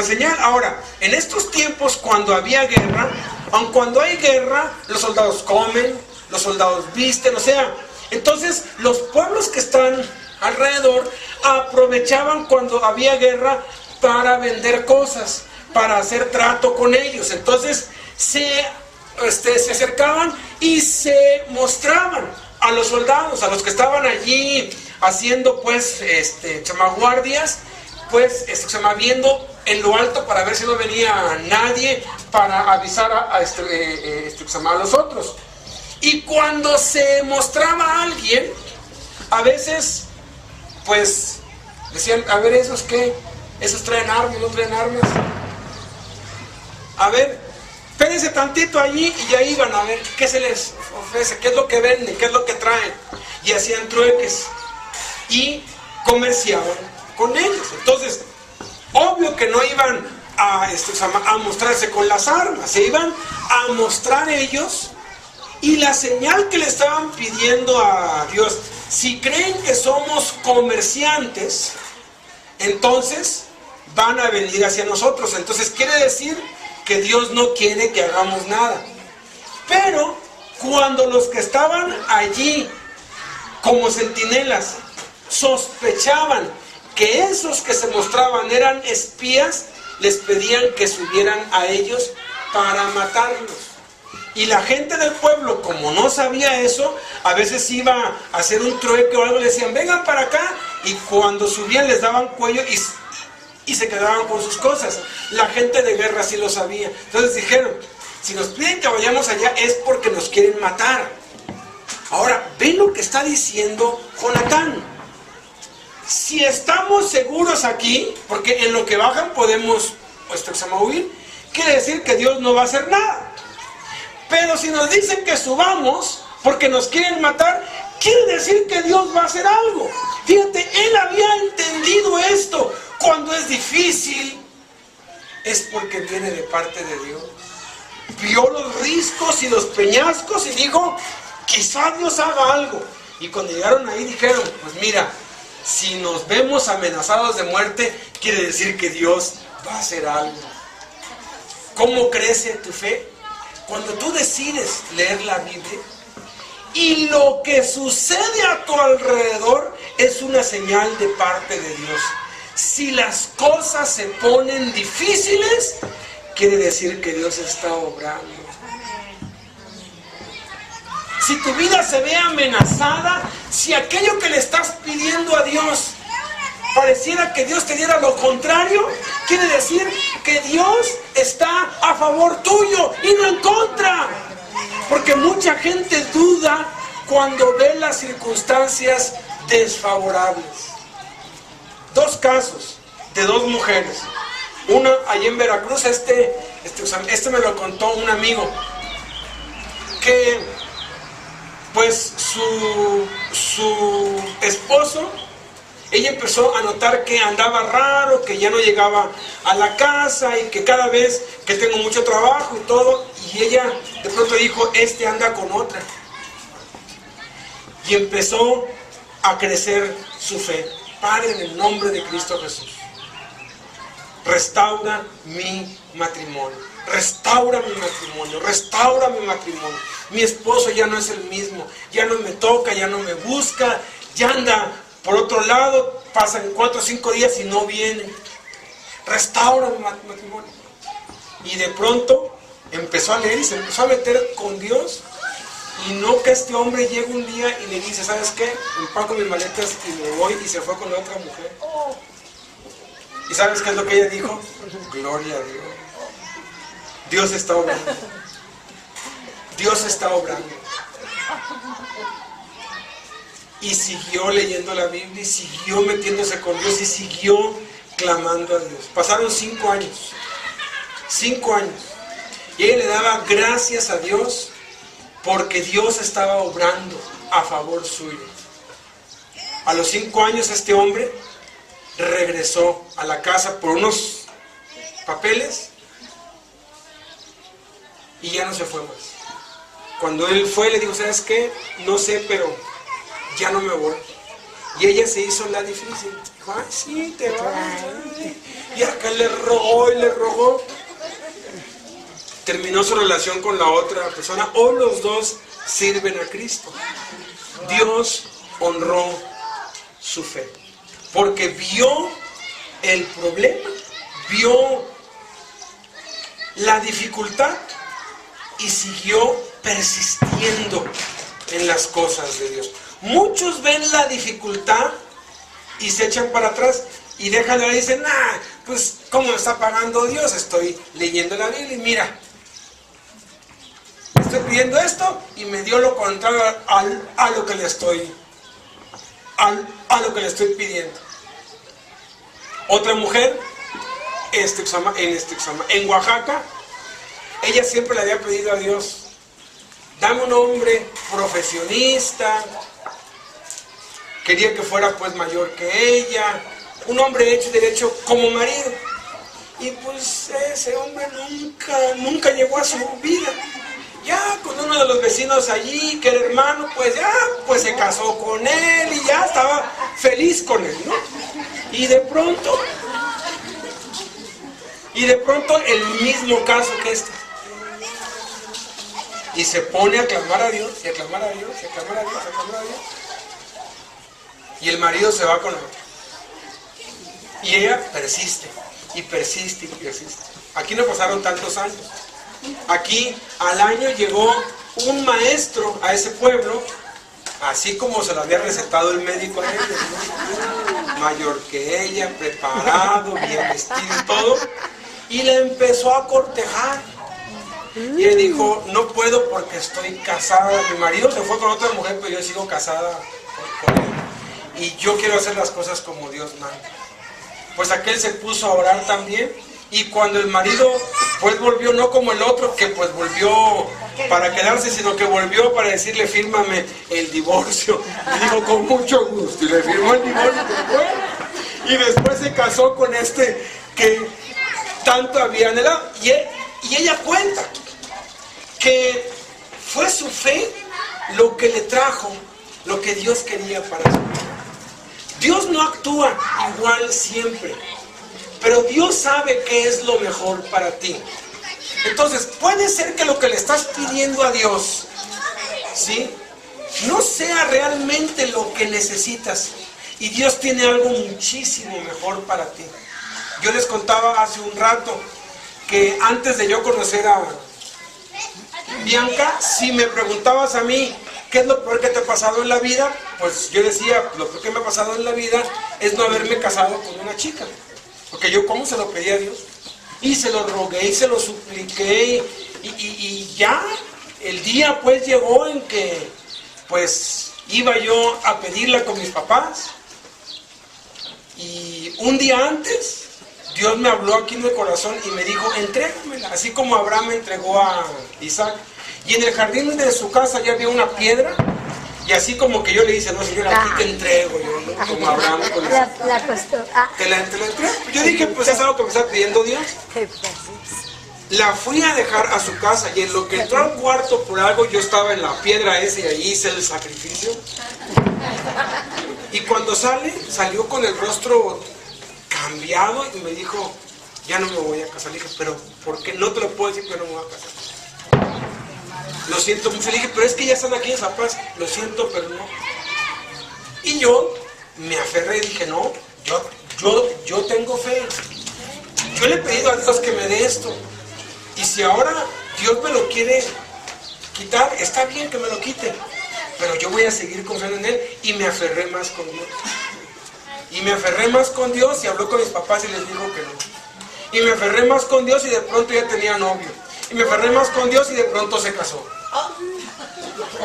señal. Ahora, en estos tiempos, cuando había guerra, aun cuando hay guerra, los soldados comen, los soldados visten, o sea, entonces los pueblos que están alrededor aprovechaban cuando había guerra para vender cosas, para hacer trato con ellos. Entonces se acercaban y se mostraban a los soldados, a los que estaban allí haciendo pues guardias, pues viendo en lo alto para ver si no venía nadie, para avisar a los otros. Y cuando se mostraba a alguien, a veces pues decían, a ver, ¿esos qué? ¿Esos traen armas, no traen armas? A ver, espérense tantito allí, y ya iban a ver qué se les ofrece, qué es lo que venden, qué es lo que traen. Y hacían trueques y comerciaban con ellos. Entonces, obvio que no iban a mostrarse con las armas, se iban a mostrar ellos. Y la señal que le estaban pidiendo a Dios, si creen que somos comerciantes, entonces van a venir hacia nosotros. Entonces quiere decir que Dios no quiere que hagamos nada. Pero cuando los que estaban allí como centinelas sospechaban que esos que se mostraban eran espías, les pedían que subieran a ellos para matarlos. Y la gente del pueblo, como no sabía eso, a veces iba a hacer un trueque o algo, le decían, vengan para acá, y cuando subían les daban cuello y se quedaban con sus cosas. La gente de guerra sí lo sabía. Entonces dijeron, si nos piden que vayamos allá es porque nos quieren matar. Ahora, ven lo que está diciendo Jonatán. Si estamos seguros aquí, porque en lo que bajan podemos huir, quiere decir que Dios no va a hacer nada. Pero si nos dicen que subamos porque nos quieren matar, quiere decir que Dios va a hacer algo. Fíjate, él había entendido esto. Cuando es difícil, es porque viene de parte de Dios. Vio los riscos y los peñascos y dijo, quizá Dios haga algo. Y cuando llegaron ahí dijeron, pues mira, si nos vemos amenazados de muerte, quiere decir que Dios va a hacer algo. ¿Cómo crece tu fe? Cuando tú decides leer la Biblia y lo que sucede a tu alrededor es una señal de parte de Dios. Si las cosas se ponen difíciles, quiere decir que Dios está obrando. Si tu vida se ve amenazada, si aquello que le estás pidiendo a Dios pareciera que Dios te diera lo contrario, quiere decir que Dios está a favor tuyo y no en contra. Porque mucha gente duda cuando ve las circunstancias desfavorables. Dos casos de dos mujeres. Una allí en Veracruz, este me lo contó un amigo, que pues su esposo, ella empezó a notar que andaba raro, que ya no llegaba a la casa y que cada vez que tengo mucho trabajo y todo, y ella de pronto dijo, anda con otra. y empezó a crecer su fe. Padre, en el nombre de Cristo Jesús, restaura mi matrimonio, restaura mi matrimonio, restaura mi matrimonio. Mi esposo ya no es el mismo, ya no me toca, ya no me busca, ya anda por otro lado, pasan 4 o 5 días y no viene. Restaura mi matrimonio. Y de pronto empezó a leer y se empezó a meter con Dios. Y no que este hombre llegue un día y le dice, ¿sabes qué? Empaco mis maletas y me voy, y se fue con la otra mujer. ¿Y sabes qué es lo que ella dijo? Gloria a Dios. Dios está obrando. Dios está obrando. Y siguió leyendo la Biblia, y siguió metiéndose con Dios, y siguió clamando a Dios. Pasaron 5 años. 5 años. Y ella le daba gracias a Dios porque Dios estaba obrando a favor suyo. A los 5 años este hombre regresó a la casa por unos papeles y ya no se fue más. Cuando él fue, le dijo, ¿sabes qué? No sé, pero ya no me voy. Y ella se hizo la difícil. Dijo, ay, sí, te vas. Y acá le rogó y le rogó. Terminó su relación con la otra persona. Hoy los dos sirven a Cristo. Dios honró su fe, porque vio el problema, vio la dificultad y siguió persistiendo en las cosas de Dios. Muchos ven la dificultad y se echan para atrás y dejan de ver y dicen, pues ¿cómo me está pagando Dios? Estoy leyendo la Biblia y mira, estoy pidiendo esto y me dio lo contrario a lo que le estoy pidiendo. Otra mujer en Oaxaca, ella siempre le había pedido a Dios, dame un hombre profesionista, quería que fuera pues mayor que ella, un hombre hecho y derecho como marido. Y pues ese hombre nunca llegó a su vida. Ya con uno de los vecinos allí, que era hermano, pues se casó con él y ya estaba feliz con él, ¿no? Y de pronto el mismo caso que este. Y se pone a clamar a Dios, y a clamar a Dios, y a clamar a Dios, y a clamar a Dios. Y el marido se va con la otra. Y ella persiste, y persiste, y persiste. Aquí no pasaron tantos años. Aquí al año llegó un maestro a ese pueblo, así como se lo había recetado el médico a ella, ¿no? Mayor que ella, preparado, bien vestido y todo, y le empezó a cortejar. Y él dijo, no puedo porque estoy casada, mi marido se fue con otra mujer, pero yo sigo casada con él, y yo quiero hacer las cosas como Dios manda. Pues aquel se puso a orar también. Y cuando el marido pues volvió, no como el otro, que pues volvió para quedarse, sino que volvió para decirle, fírmame el divorcio. Y dijo, con mucho gusto, y le firmó el divorcio. Y después se casó con este que tanto había anhelado. Y ella cuenta que fue su fe lo que le trajo lo que Dios quería para su vida. Dios no actúa igual siempre, pero Dios sabe qué es lo mejor para ti. Entonces, puede ser que lo que le estás pidiendo a Dios, ¿sí?, no sea realmente lo que necesitas. Y Dios tiene algo muchísimo mejor para ti. Yo les contaba hace un rato que antes de yo conocer a Bianca, si me preguntabas a mí, ¿qué es lo peor que te ha pasado en la vida? Pues yo decía, lo peor que me ha pasado en la vida es no haberme casado con una chica. Porque yo, ¿cómo se lo pedí a Dios? Y se lo rogué y se lo supliqué. Y ya el día pues llegó en que pues iba yo a pedirla con mis papás. Y un día antes, Dios me habló aquí en el corazón y me dijo, entrégamela. Así como Abraham entregó a Isaac. Y en el jardín de su casa ya había una piedra. Y así como que yo le dije, no señor, aquí te entrego yo, ¿no? Como Abraham con te la entrego. Yo dije, pues es algo que me está pidiendo Dios. La fui a dejar a su casa y en lo que entró al cuarto por algo, yo estaba en la piedra esa y ahí hice el sacrificio. Y cuando salió con el rostro cambiado y me dijo, ya no me voy a casar. Le dije, pero ¿por qué? No te lo puedo decir, pero no me voy a casar. Lo siento mucho. Le dije, pero es que ya están aquí en Zapaz. Lo siento, pero no. Y yo me aferré y dije, no, yo tengo fe. Yo le he pedido a Dios que me dé esto. Y si ahora Dios me lo quiere quitar, está bien que me lo quite. Pero yo voy a seguir confiando en Él. Y me aferré más con Dios. Y me aferré más con Dios y habló con mis papás y les dijo que no. Y me aferré más con Dios y de pronto ya tenía novio. Y me aferré más con Dios y de pronto se casó.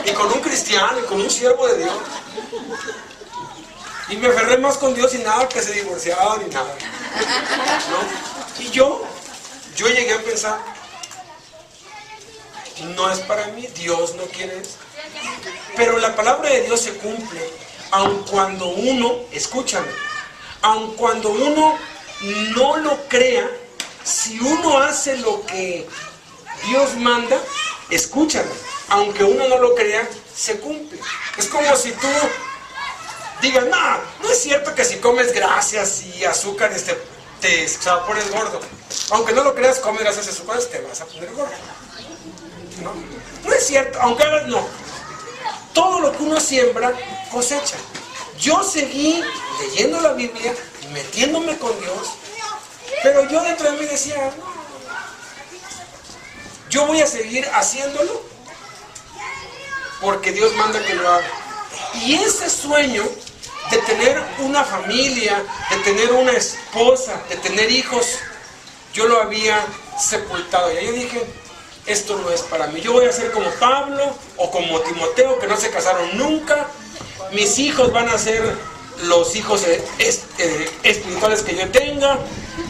Y con un cristiano y con un siervo de Dios. Y me aferré más con Dios y nada que se divorciaban ni nada. ¿No? Y yo llegué a pensar, no es para mí, Dios no quiere eso. Pero la palabra de Dios se cumple, aun cuando uno, escúchame, aun cuando uno no lo crea, si uno hace lo que Dios manda, escúchame, aunque uno no lo crea, se cumple. Es como si tú digas, no es cierto que si comes grasas y azúcares te pones gordo. Aunque no lo creas, comes grasas y azúcares, te vas a poner gordo. No es cierto, aunque hagas, no. Todo lo que uno siembra, cosecha. Yo seguí leyendo la Biblia, metiéndome con Dios, pero yo dentro de mí decía, yo voy a seguir haciéndolo porque Dios manda que lo haga. Y ese sueño de tener una familia, de tener una esposa, de tener hijos, yo lo había sepultado. Y ahí yo dije, esto no es para mí. Yo voy a ser como Pablo o como Timoteo, que no se casaron nunca. Mis hijos van a ser los hijos espirituales que yo tenga.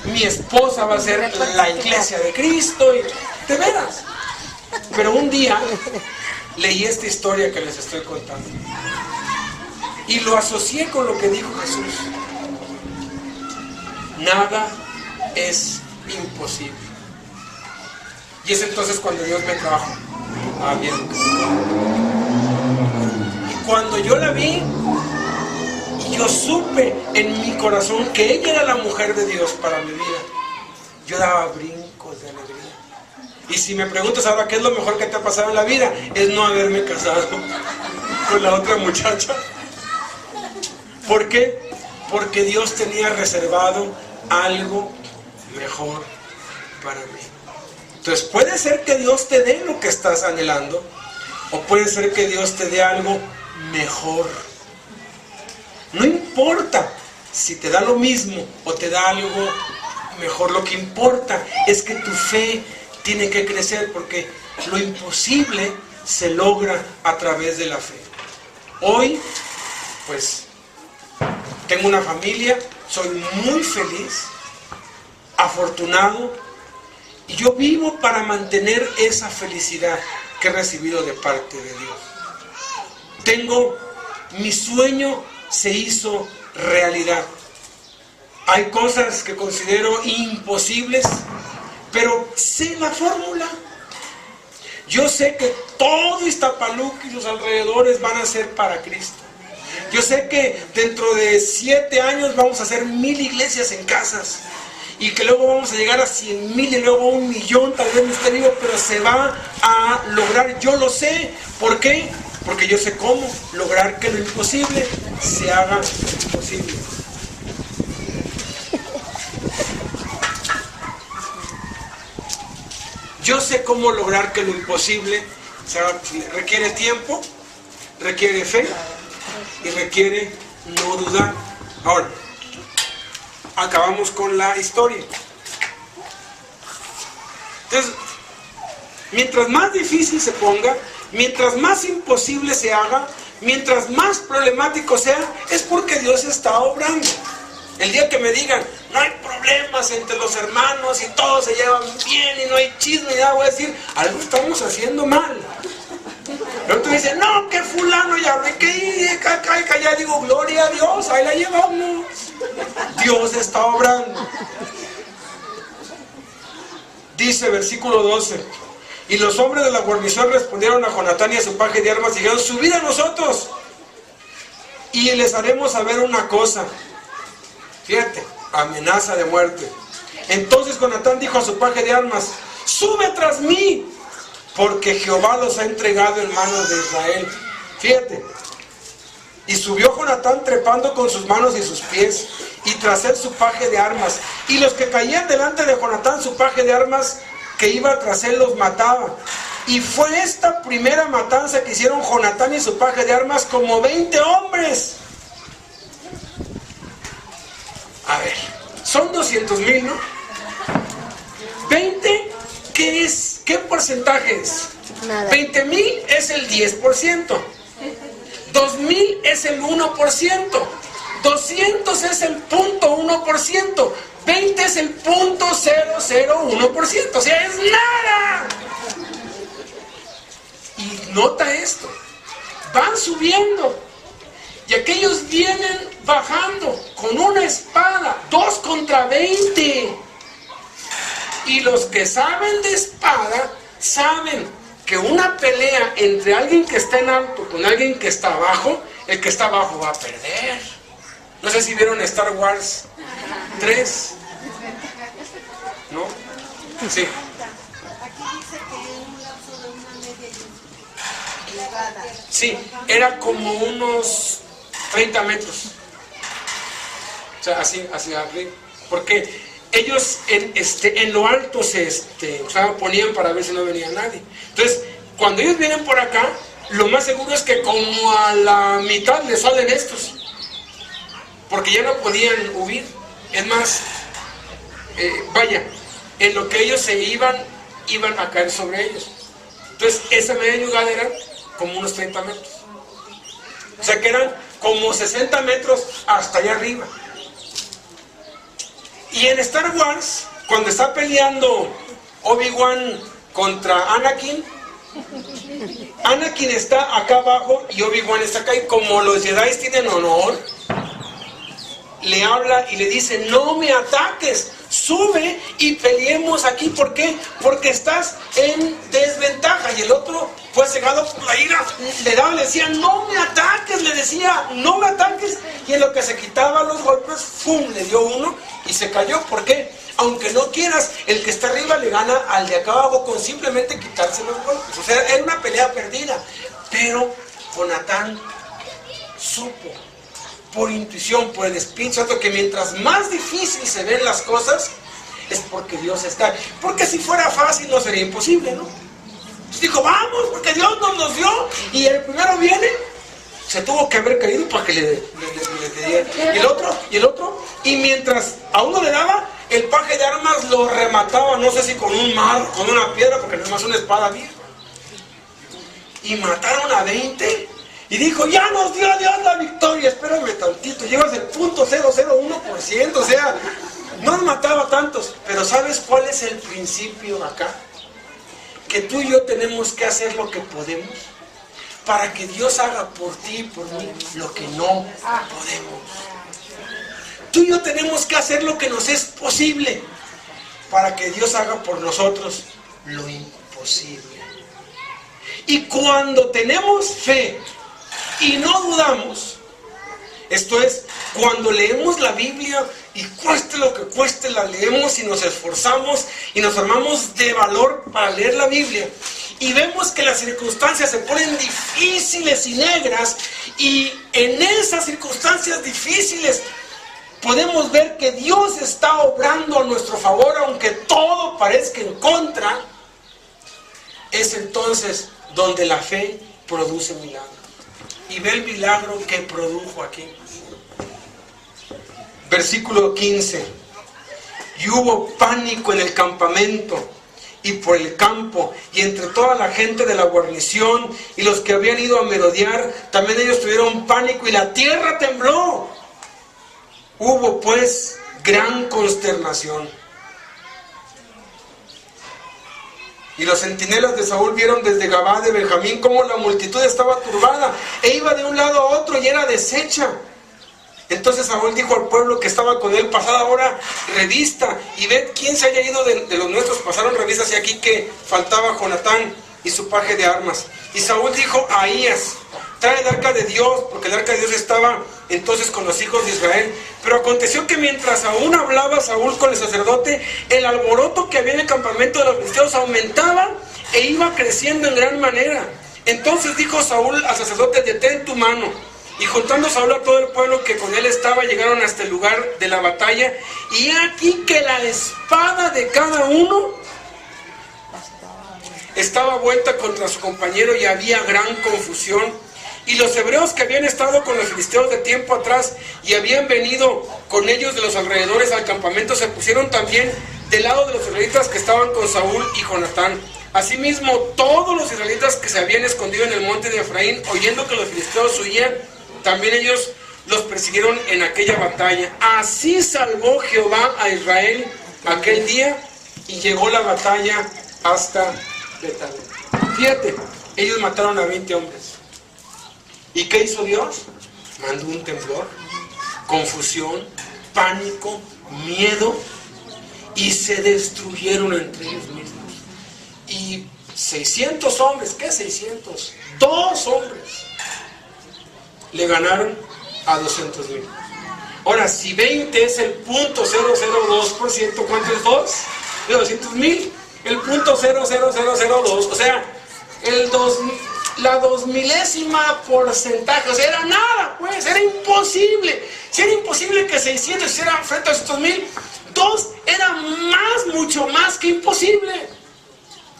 Mi esposa va a ser la iglesia de Cristo. Y, de veras. Pero un día leí esta historia que les estoy contando. Y lo asocié con lo que dijo Jesús. Nada es imposible. Y es entonces cuando Dios me trajo a Bianca. Y cuando yo la vi, y yo supe en mi corazón que ella era la mujer de Dios para mi vida, yo daba brincos de alegría. Y si me preguntas ahora qué es lo mejor que te ha pasado en la vida, es no haberme casado con la otra muchacha. ¿Por qué? Porque Dios tenía reservado algo mejor para mí. Entonces puede ser que Dios te dé lo que estás anhelando, o puede ser que Dios te dé algo mejor. No importa si te da lo mismo o te da algo mejor. Lo que importa es que tu fe tiene que crecer, porque lo imposible se logra a través de la fe. Hoy, pues, tengo una familia, soy muy feliz, afortunado, y yo vivo para mantener esa felicidad que he recibido de parte de Dios. Mi sueño se hizo realidad. Hay cosas que considero imposibles, pero sé la fórmula. Yo sé que todo Iztapaluca y sus alrededores van a ser para Cristo. Yo sé que dentro de 7 años vamos a hacer 1000 iglesias en casas. Y que luego vamos a llegar a 100,000 y luego a 1,000,000, tal vez no digo, pero se va a lograr. Yo lo sé. ¿Por qué? Porque yo sé cómo lograr que lo imposible se haga posible. Yo sé cómo lograr que lo imposible se haga posible. Requiere tiempo, requiere fe y requiere no dudar. Ahora, acabamos con la historia. Entonces, mientras más difícil se ponga, mientras más imposible se haga, mientras más problemático sea, es porque Dios está obrando. El día que me digan, no hay problemas entre los hermanos y todos se llevan bien y no hay chisme y nada, voy a decir, algo estamos haciendo mal. Pero tú dices, no, que fulano ya, que ya digo, gloria a Dios, ahí la llevamos. Dios está obrando. Dice versículo 12: y los hombres de la guarnición respondieron a Jonatán y a su paje de armas y dijeron: subid a nosotros y les haremos saber una cosa. Fíjate, amenaza de muerte. Entonces Jonatán dijo a su paje de armas: sube tras mí, porque Jehová los ha entregado en manos de Israel. Fíjate. Y subió Jonatán trepando con sus manos y sus pies, y tras él su paje de armas. Y los que caían delante de Jonatán, su paje de armas que iba tras él, los mataba. Y fue esta primera matanza que hicieron Jonatán y su paje de armas como 20 hombres. A ver, son 200,000, ¿no? 20, ¿qué es? ¿Qué porcentaje es? Nada. 20,000 es el 10%. 2,000 es el 1%. 200 es el 0.1%. 20 es el 0.001%. O sea, es nada. Y nota esto. Van subiendo. Y aquellos vienen bajando con una espada. 2 contra 20. Y los que saben de espada saben que una pelea entre alguien que está en alto con alguien que está abajo, el que está abajo va a perder. No sé si vieron Star Wars 3. ¿No? Sí. Aquí dice que un lapso de una media pulgada. Sí, era como unos 30 metros. O sea, así arriba. Porque ellos en lo alto o sea, ponían para ver si no venía nadie. Entonces, cuando ellos vienen por acá, lo más seguro es que como a la mitad les salen estos. Porque ya no podían huir. Es más, vaya, en lo que ellos se iban a caer sobre ellos. Entonces, esa media jugada eran como unos 30 metros. O sea que eran como 60 metros hasta allá arriba. Y en Star Wars, cuando está peleando Obi-Wan contra Anakin, Anakin está acá abajo y Obi-Wan está acá, y como los Jedi tienen honor, le habla y le dice: no me ataques, sube y peleemos aquí. ¿Por qué? Porque estás en desventaja. Y el otro fue cegado por la ira, le decía: no me ataques, le decía: no me ataques. Y en lo que se quitaba los golpes, ¡fum!, le dio uno y se cayó. ¿Por qué? Aunque no quieras, el que está arriba le gana al de acá abajo con simplemente quitarse los golpes. O sea, era una pelea perdida. Pero Jonatán supo, por intuición, por el Espíritu Santo, que mientras más difícil se ven las cosas, es porque Dios está. Porque si fuera fácil no sería imposible, ¿no? Entonces dijo: vamos, porque Dios nos dio. Y el primero viene, se tuvo que haber caído para que le diera. Y el otro, y mientras a uno le daba, el paje de armas lo remataba, no sé si con un mar, con una piedra, porque no es más una espada vieja. Y mataron a 20. Y dijo: ya nos dio Dios la victoria. Espérame tantito, llevas el 0.001%, o sea, no nos mataba tantos. Pero ¿sabes cuál es el principio acá? Que tú y yo tenemos que hacer lo que podemos para que Dios haga por ti y por mí lo que no podemos. Tú y yo tenemos que hacer lo que nos es posible para que Dios haga por nosotros lo imposible. Y cuando tenemos fe y no dudamos, esto es, cuando leemos la Biblia y cueste lo que cueste, la leemos y nos esforzamos y nos armamos de valor para leer la Biblia, y vemos que las circunstancias se ponen difíciles y negras, y en esas circunstancias difíciles podemos ver que Dios está obrando a nuestro favor, aunque todo parezca en contra. Es entonces donde la fe produce milagros. Y ve el milagro que produjo aquí. Versículo 15. Y hubo pánico en el campamento y por el campo, y entre toda la gente de la guarnición y los que habían ido a merodear, también ellos tuvieron pánico, y la tierra tembló. Hubo pues gran consternación. Y los centinelas de Saúl vieron desde Gabá de Benjamín cómo la multitud estaba turbada e iba de un lado a otro y era deshecha. Entonces Saúl dijo al pueblo que estaba con él: pasad ahora revista y ved quién se haya ido de los nuestros. Pasaron revista hacia aquí que faltaba Jonatán y su paje de armas. Y Saúl dijo a Ahías: trae el arca de Dios, porque el arca de Dios estaba entonces con los hijos de Israel. Pero aconteció que mientras aún hablaba Saúl con el sacerdote, el alboroto que había en el campamento de los filisteos aumentaba e iba creciendo en gran manera. Entonces dijo Saúl al sacerdote: detén tu mano. Y juntando Saúl a todo el pueblo que con él estaba, llegaron hasta el lugar de la batalla. Y aquí que la espada de cada uno estaba vuelta contra su compañero, y había gran confusión. Y los hebreos que habían estado con los filisteos de tiempo atrás y habían venido con ellos de los alrededores al campamento, se pusieron también del lado de los israelitas que estaban con Saúl y Jonatán. Asimismo, todos los israelitas que se habían escondido en el monte de Efraín, oyendo que los filisteos huían, también ellos los persiguieron en aquella batalla. Así salvó Jehová a Israel aquel día, y llegó la batalla hasta Betal. Fíjate, ellos mataron a 20 hombres. ¿Y qué hizo Dios? Mandó un temblor, confusión, pánico, miedo, y se destruyeron entre ellos mismos. Y 600 hombres, ¿qué 600? 2 hombres le ganaron a 200,000. Ahora, si 20 es el 0.002%, ¿cuánto es 2? De 200,000, el 0.00002, o sea, la 2000ª porcentaje, o sea, era nada, pues, era imposible. Si era imposible que 600 hicieran frente a 200,000, 2 era mucho más que imposible.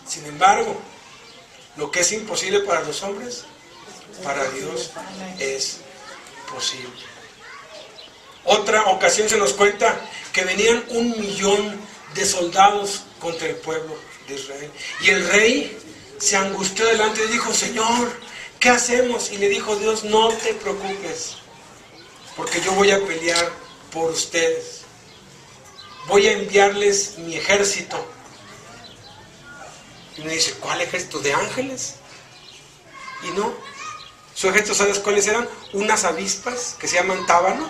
Sin embargo, lo que es imposible para los hombres, para Dios es posible. Otra ocasión se nos cuenta que venían 1,000,000 de soldados contra el pueblo de Israel. Y el rey se angustió delante y dijo: Señor, ¿qué hacemos? Y le dijo Dios: no te preocupes, porque yo voy a pelear por ustedes. Voy a enviarles mi ejército. Y uno dice: ¿cuál ejército? ¿De ángeles? Y no. Su ejército, ¿sabes cuáles eran? Unas avispas que se llaman tábanos,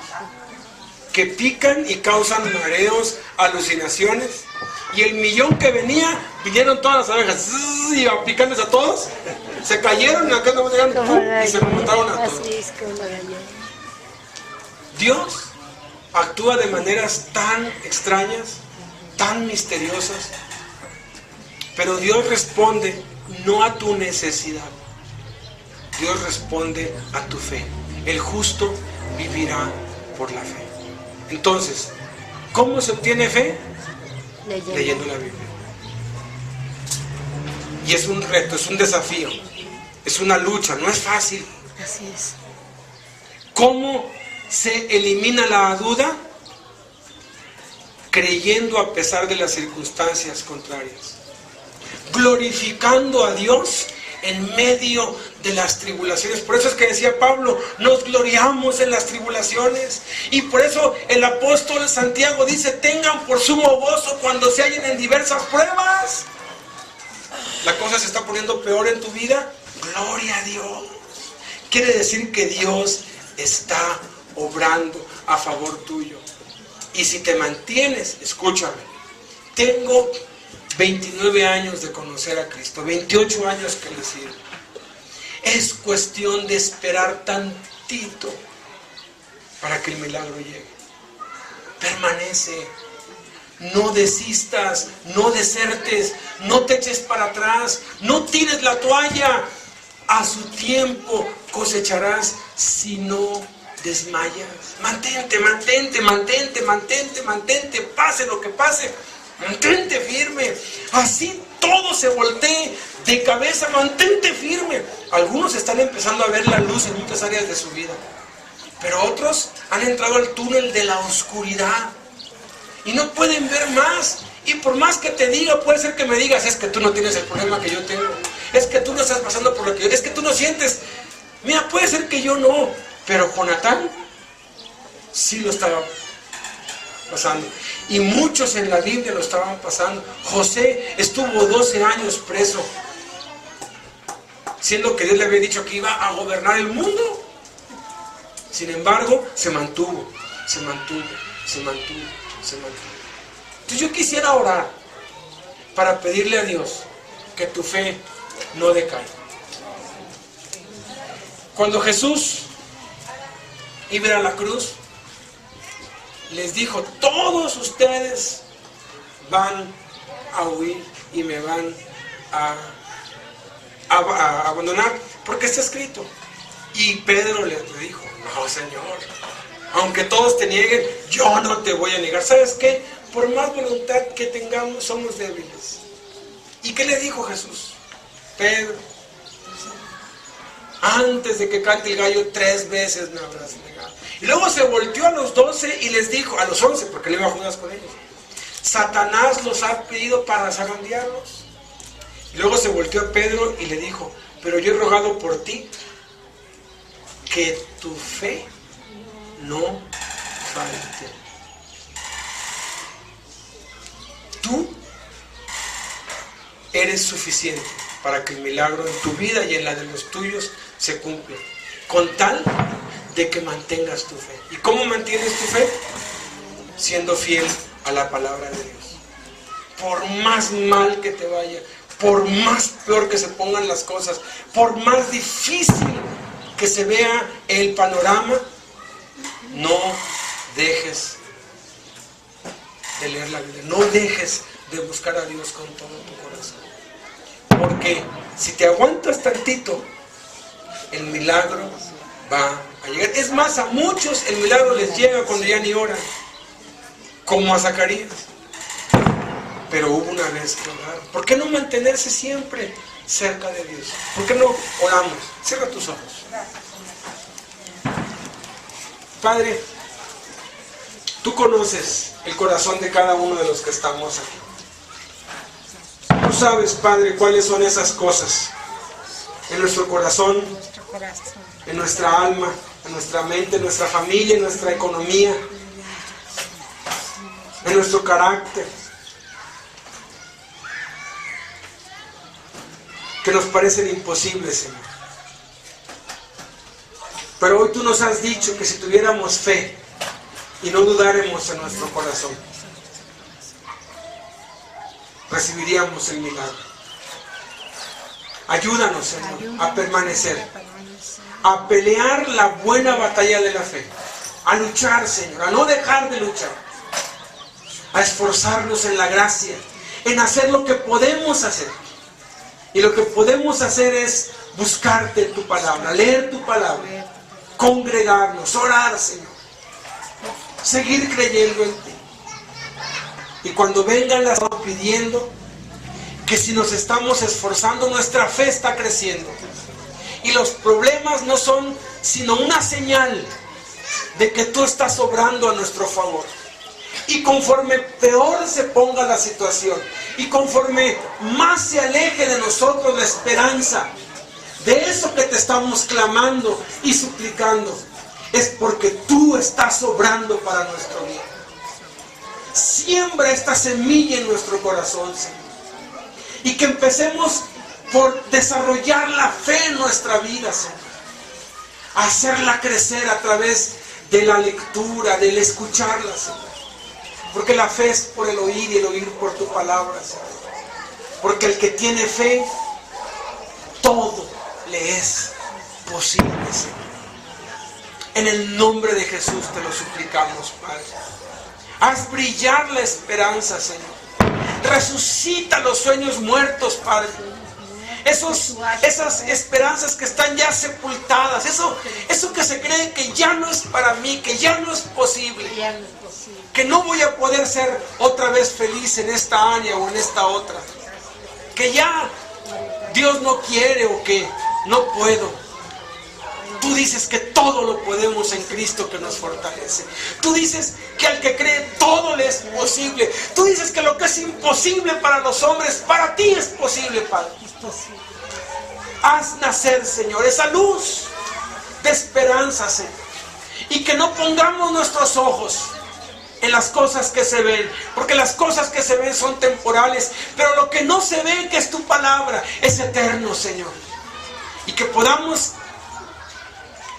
que pican y causan mareos, alucinaciones. Y el 1,000,000 que venía, vinieron todas las abejas, y picándoles a todos, se cayeron y acá no llegaron, y se mataron a todos. Dios actúa de maneras tan extrañas, tan misteriosas, pero Dios responde no a tu necesidad. Dios responde a tu fe. El justo vivirá por la fe. Entonces, ¿cómo se obtiene fe? Leyendo la Biblia. Y es un reto, es un desafío, es una lucha, no es fácil. Así es. ¿Cómo se elimina la duda? Creyendo a pesar de las circunstancias contrarias. Glorificando a Dios en medio de las tribulaciones. Por eso es que decía Pablo: nos gloriamos en las tribulaciones. Y por eso el apóstol Santiago dice: tengan por sumo gozo cuando se hallen en diversas pruebas. La cosa se está poniendo peor en tu vida. Gloria a Dios. Quiere decir que Dios está obrando a favor tuyo. Y si te mantienes, escúchame, tengo 29 años de conocer a Cristo, 28 años que le sirvo. Es cuestión de esperar tantito para que el milagro llegue. Permanece, no desistas, no desertes, no te eches para atrás, no tires la toalla. A su tiempo cosecharás si no desmayas. Mantente, pase lo que pase. Mantente firme, así todo se voltee de cabeza, mantente firme. Algunos están empezando a ver la luz en muchas áreas de su vida, pero otros han entrado al túnel de la oscuridad y no pueden ver más. Y por más que te diga, puede ser que me digas: es que tú no tienes el problema que yo tengo, es que tú no estás pasando por lo que yo, es que tú no sientes. Mira, puede ser que yo no, pero Jonatán sí lo estaba pasando. Y muchos en la Biblia lo estaban pasando. José estuvo 12 años preso, siendo que Dios le había dicho que iba a gobernar el mundo. Sin embargo, se mantuvo. Entonces yo quisiera orar para pedirle a Dios que tu fe no decaiga. Cuando Jesús iba a la cruz, les dijo: todos ustedes van a huir y me van a abandonar, porque está escrito. Y Pedro le dijo: no, Señor, aunque todos te nieguen, yo no te voy a negar. ¿Sabes qué? Por más voluntad que tengamos, somos débiles. ¿Y qué le dijo Jesús? Pedro, antes de que cante el gallo 3 veces me habrás negado. Y luego se volteó a los 12 y les dijo, a los 11, porque le iba a Judas con ellos: Satanás los ha pedido para zarandearlos. Y luego se volteó a Pedro y le dijo: pero yo he rogado por ti, que tu fe no falte. Tú eres suficiente para que el milagro en tu vida y en la de los tuyos se cumpla, con tal de que mantengas tu fe. ¿Y cómo mantienes tu fe? Siendo fiel a la palabra de Dios. Por más mal que te vaya, por más peor que se pongan las cosas, por más difícil que se vea el panorama, no dejes de leer la Biblia, no dejes de buscar a Dios con todo tu corazón. Porque si te aguantas tantito, el milagro va a llegar. Es más, a muchos el milagro les llega cuando ya ni oran, como a Zacarías. Pero hubo una vez que oraron. ¿Por qué no mantenerse siempre cerca de Dios? ¿Por qué no oramos? Cierra tus ojos. Padre, tú conoces el corazón de cada uno de los que estamos aquí. Tú sabes, Padre, cuáles son esas cosas en nuestro corazón, en nuestra alma, en nuestra mente, en nuestra familia, en nuestra economía, en nuestro carácter, que nos parecen imposibles, Señor. Pero hoy tú nos has dicho que si tuviéramos fe y no dudáramos en nuestro corazón, recibiríamos el milagro. Ayúdanos, Señor, a permanecer, a pelear la buena batalla de la fe, a luchar, Señor, a no dejar de luchar, a esforzarnos en la gracia, en hacer lo que podemos hacer. Y lo que podemos hacer es buscarte en tu palabra, leer tu palabra, congregarnos, orar, Señor, seguir creyendo en ti. Y cuando vengan las pidiendo que si nos estamos esforzando, nuestra fe está creciendo. Y los problemas no son sino una señal de que tú estás obrando a nuestro favor. Y conforme peor se ponga la situación, y conforme más se aleje de nosotros la esperanza de eso que te estamos clamando y suplicando, es porque tú estás obrando para nuestro bien. Siembra esta semilla en nuestro corazón, Señor, y que empecemos por desarrollar la fe en nuestra vida, Señor, hacerla crecer a través de la lectura, del escucharla, Señor. Porque la fe es por el oír y el oír por tu palabra, Señor. Porque el que tiene fe, todo le es posible, Señor. En el nombre de Jesús te lo suplicamos, Padre. Haz brillar la esperanza, Señor. Resucita los sueños muertos, Padre. Esas esperanzas que están ya sepultadas, eso que se cree que ya no es para mí, que ya no es posible, que no voy a poder ser otra vez feliz en esta área o en esta otra, que ya Dios no quiere o que no puedo. Tú dices que todo lo podemos en Cristo que nos fortalece. Tú dices que al que cree todo le es posible. Tú dices que lo que es imposible para los hombres, para ti es posible, Padre. Haz nacer, Señor, esa luz de esperanza, Señor. Y que no pongamos nuestros ojos en las cosas que se ven, porque las cosas que se ven son temporales, pero lo que no se ve, que es tu palabra, es eterno, Señor. Y que podamos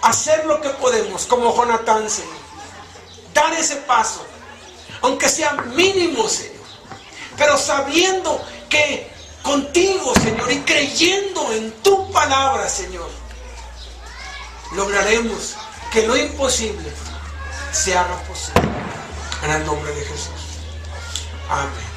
hacer lo que podemos, como Jonatán, Señor. Dar ese paso, aunque sea mínimo, Señor. Pero sabiendo que contigo, Señor, y creyendo en tu palabra, Señor, lograremos que lo imposible se haga posible. En el nombre de Jesús. Amén.